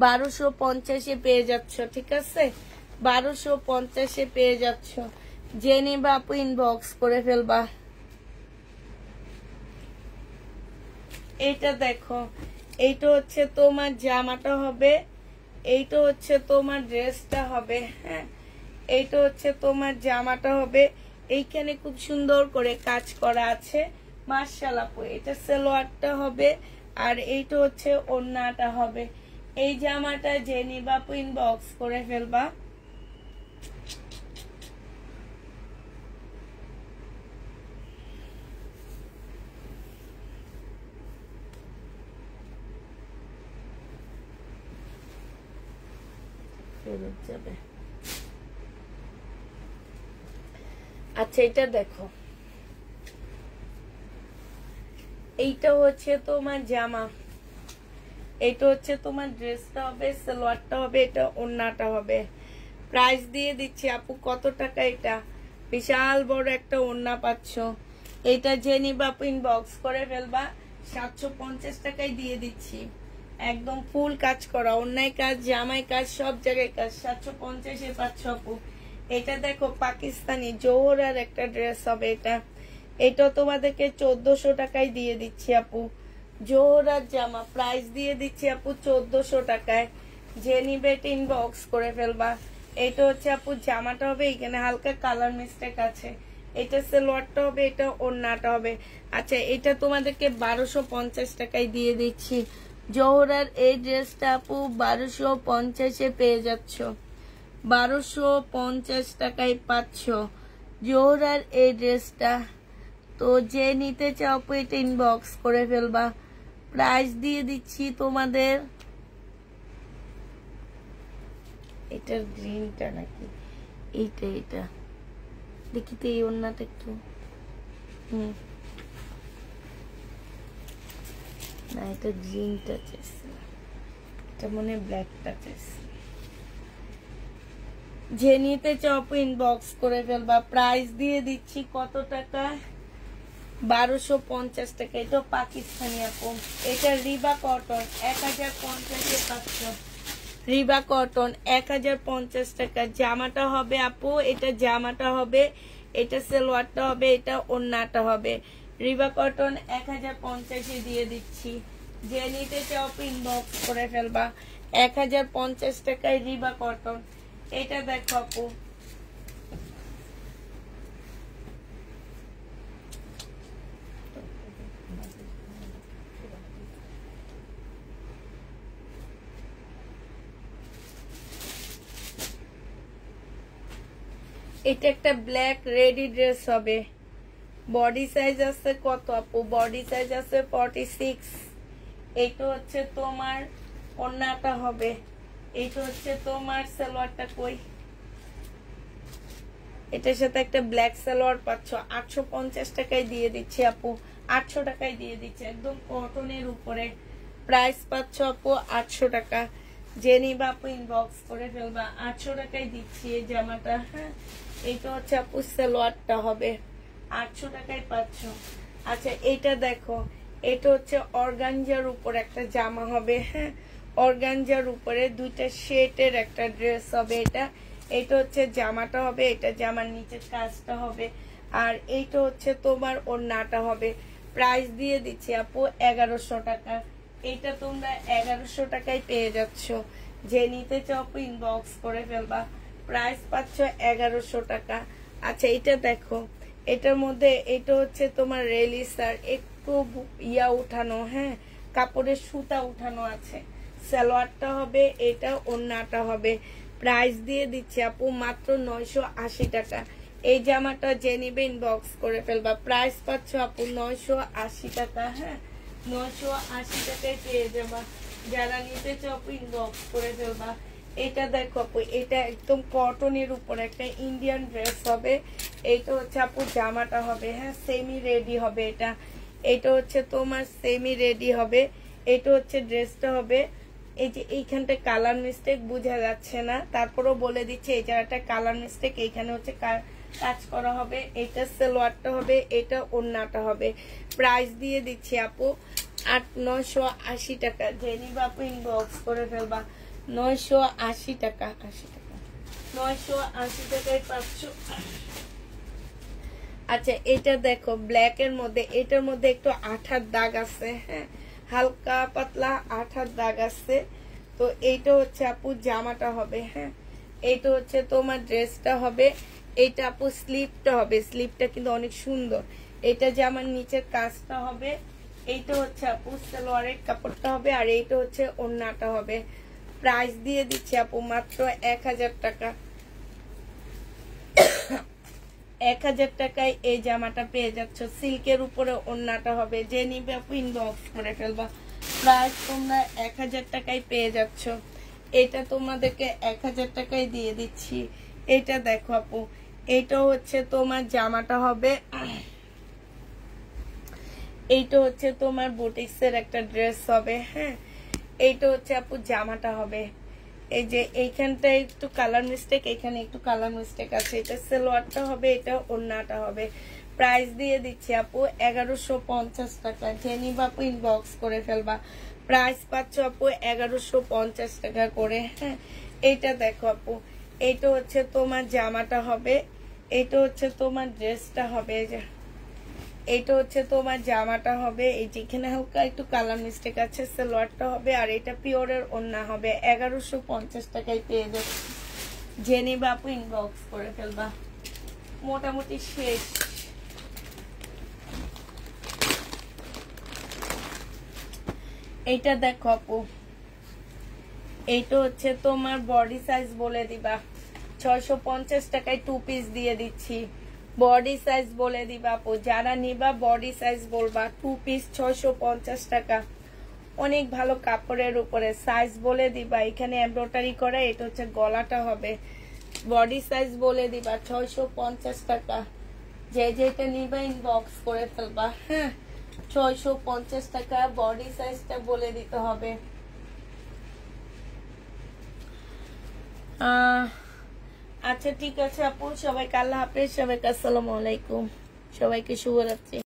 1250-এ পেয়ে যাচ্ছ, ঠিক আছে। 1250-এ পেয়ে যাচ্ছ। যে নিবা আপু ইনবক্স করে ফেলবা। এইটা দেখো, এইটা হচ্ছে তোমার জামাটা হবে, এইটা হচ্ছে তোমার ড্রেসটা হবে। হ্যাঁ, এইটা হচ্ছে তোমার জামাটা হবে। এইখানে খুব সুন্দর করে কাজ করা আছে, মাশাআল্লাহ। এটা সালোয়ারটা হবে, আর এইটা হচ্ছে ওড়নাটা হবে। এই জামাটা যে নিবা ইনবক্স করে ফেলবা। ফেরত যাবে। আচ্ছা, এটা দেখো, এইটা হচ্ছে তোমার জামা, এইটা হচ্ছে তোমার ড্রেসটা হবে, সালোয়ারটা হবে, এটা ওড়নাটা হবে। প্রাইস দিয়ে দিচ্ছি আপু কত টাকা, এটা বিশাল বড় একটা ওড়না পাচ্ছ। এটা যে নিবা আপু ইনবক্স করে ফেলবা। 750 টাকায় দিয়ে দিচ্ছি। একদম ফুল কাজ করা, অন্যায় কাজ, জামাই কাজ, সব জায়গায় কাজ। 750-এ পাচ্ছ আপু। এটা দেখো, পাকিস্তানি জোহরার একটা ড্রেস হবে এটা। এটা তোমাদেরকে 1400 টাকায় দিয়ে দিচ্ছি আপু। জোহরার জামা, প্রাইস দিয়ে দিচ্ছি আপু 1400 টাকায়। যে নিবে ইনবক্স করে ফেলবা। এটা হচ্ছে আপু জামাটা হবে, এখানে হালকা কালার মিস্টেক আছে। এটা সালোয়ারটা হবে, এটা ওড়নাটা হবে। আচ্ছা, এটা তোমাদেরকে 1250 টাকায় দিয়ে দিচ্ছি। জোহরার এই ড্রেসটা আপু 1250-এ পেয়ে যাচ্ছ। 1250 টাকায় পাচ্ছ জোহরার এই ড্রেসটা। তো যে নিতে চাও আপু এটা ইনবক্স করে ফেলবা। প্রাইস দিয়ে দিচ্ছি তোমাদের, এটার গ্রিনটা নাকি এইটা, এটা দেখি তো, এই ওড়নাটা একটু না, এটা গ্রিনটা চাইছে, এটা মনে ব্ল্যাকটা চাইছে। যে নিতে চাও আপু ইনবক্স করে ফেলবা। প্রাইস দিয়ে দিচ্ছি কত টাকা, 1250 টাকা। এটা পাকিস্তানি আপু। এটা রিবা কটন 1050-এ পাচ্ছ। রিবা কটন 1050 টাকা। জামাটা হবে আপু, এটা জামাটা হবে, এটা সালোয়ারটা হবে, এটা ওড়নাটা হবে। রিবা কটন 1050-এ দিয়ে দিচ্ছি। যে নিতে চাও ইনবক্স করে ফেলবা। 1050 টাকায় রিবা কটন। এটা দেখো আপু, এটা একটা ব্ল্যাক রেডি ড্রেস হবে। বডি সাইজ আছে কত আপু, বডি সাইজ আছে 46। এটা হচ্ছে তোমার ওড়নাটা হবে, এটা হচ্ছে তোমার সালোয়ারটা। কই, এটার সাথে একটা ব্ল্যাক সালোয়ার পাচ্ছ। 850 টাকায় দিয়ে দিচ্ছি আপু। 800 টাকায় দিয়ে দিচ্ছি, একদম কটনের উপরে। প্রাইস পাচ্ছ আপু 800 টাকা। যে নিবা আপু ইনবক্স করে ফেলবা। 800 টাকায় দিচ্ছি এই জামাটা। হ্যাঁ, এটা হচ্ছে আপু সালোয়ারটা হবে, 800 টাকায় পাচ্ছ। আচ্ছা এটা দেখো, এটা হচ্ছে অর্গানজার উপর একটা জামা হবে। হ্যাঁ, অর্গানজার উপরে দুইটা শেডের একটা ড্রেস হবে। এটা হচ্ছে জামাটা হবে, এটা জামার নিচের কাজটা হবে, আর এইটা হচ্ছে তোমার ওড়নাটা হবে। প্রাইস দিয়ে দিচ্ছি আপু 1100 টাকা। এটা তোমরা 1100 টাকায় পেয়ে যাচ্ছ। যে নিতে চাও আপু ইনবক্স করে ফেলবা। প্রাইস পাচ্ছ 1100 টাকা। আচ্ছা এটা দেখো, এটার মধ্যে এটা হচ্ছে তোমার রেলিসার একটু ইয়া উঠানো, হ্যাঁ কাপড়ের সুতা উঠানো আছে। সালোয়ারটা হবে এটা, ওড়নাটা হবে। প্রাইস দিয়ে দিচ্ছি আপু মাত্র 980 টাকা। এই জামাটা যে নিবে ইনবক্স করে ফেলবা। প্রাইস পাচ্ছ আপু 980 টাকা। হ্যাঁ, 980 টাকায় পেয়ে যাবা। যারা নিতে চাও আপু ইনবক্স করে ফেলবা। এটা দেখো আপু, এটা একদম কটনের উপর একটা ইন্ডিয়ান ড্রেস হবে। এইটা হচ্ছে আপু জামাটা হবে। হ্যাঁ, সেমি রেডি হবে এটা। এটা হচ্ছে তোমার সেমি রেডি হবে। এটা হচ্ছে ড্রেসটা হবে। এই যে এইখানটা কালার মিস্টেক বোঝা যাচ্ছে না, তারপরেও বলে দিচ্ছে এই জায়গাটা কালার মিস্টেক, এইখানে হচ্ছে কাজ করা হবে। এটা সালোয়ারটা হবে, এটা ওড়নাটা হবে। প্রাইস দিয়ে দিচ্ছি আপু 980 টাকা। যে নিবা আপু ইনবক্স করে ফেলবা। 980 টাকা, 80 টাকা, 980 টাকায় পাচ্ছ। আচ্ছা এটা দেখো, ব্ল্যাক এর মধ্যে, এটার মধ্যে একটু আঠার দাগ আছে। হ্যাঁ, হালকা পাতলা আঠার দাগ আছে। তো এইটা হচ্ছে আপু জামাটা হবে। হ্যাঁ, এইটা হচ্ছে তোমার ড্রেসটা হবে। এইটা আপু স্লিপটা হবে, স্লিপটা কিন্তু অনেক সুন্দর। এটা জামার নিচের কাজটা হবে। এইটা হচ্ছে আপু সালোয়ারের কাপড়টা হবে, আর এইটা হচ্ছে ওড়নাটা হবে। প্রাইস দিয়ে দিচ্ছি আপু মাত্র 1000 টাকা। 1000 টাকায় এই জামাটা পেয়ে যাচ্ছ। সিল্কের উপরে ওড়নাটা হবে। যে নিবে আপু ইনবক্স করে ফেলবা। প্রাইস তোমরা 1000 টাকায় পেয়ে যাচ্ছ। এটা তোমাদেরকে 1000 টাকায় দিয়ে দিচ্ছি। এটা দেখো আপু, এটা হচ্ছে তোমার জামাটা হবে। এইটা হচ্ছে তোমার বুটিক্সের একটা ড্রেস হবে। হ্যাঁ, এইটা হচ্ছে আপু জামাটা হবে। এই যে এইখানটা একটু কালার মিস্টেক, এখানে একটু কালার মিস্টেক আছে। এটা সালোয়ারটা হবে, এটা ওড়নাটা হবে। প্রাইস দিয়ে দিচ্ছি আপু 1150 টাকা। যে নিবা আপু ইনবক্স করে ফেলবা। প্রাইস পাচ্ছ আপু 1150 টাকা করে। হ্যাঁ, এইটা দেখো আপু, এইটা হচ্ছে তোমার জামাটা হবে, এইটা হচ্ছে তোমার ড্রেসটা হবে। যে এইটা হচ্ছে তোমার জামাটা হবে। এই যেখানে হালকা একটু কালার মিস্টেক আছে, সালোয়ারটা হবে, আর এটা পিওরের ওড়না হবে। 1150 টাকায় পেয়ে যাচ্ছে। যে নিবা আপু ইনবক্স করে ফেলবা। মোটামুটি শেষ। এইটা দেখো আপু, এইটা হচ্ছে তোমার বডি সাইজ বলে দিবা। 650 টাকায় 2 পিস দিয়ে দিচ্ছি। বডি সাইজ বলে দিবা আপু। যারা নিবা বডি সাইজ বলবা। 2 পিস 650 টাকা। অনেক ভালো কাপড়ের উপরে সাইজ বলে দিবা। এখানে এমব্রয়ডারি করা, এটা হচ্ছে গলাটা হবে। বডি সাইজ বলে দিবা 650 টাকা। যে যেটা নিবা ইনবক্স করে ফেলবা। হ্যাঁ, 650 টাকা। বডি সাইজটা বলে দিতে হবে। আচ্ছা ঠিক আছে আপু, সবাইকে আল্লাহ হাফেজ, সবাইকে আসসালামু আলাইকুম, সবাইকে শুভরাত্রি।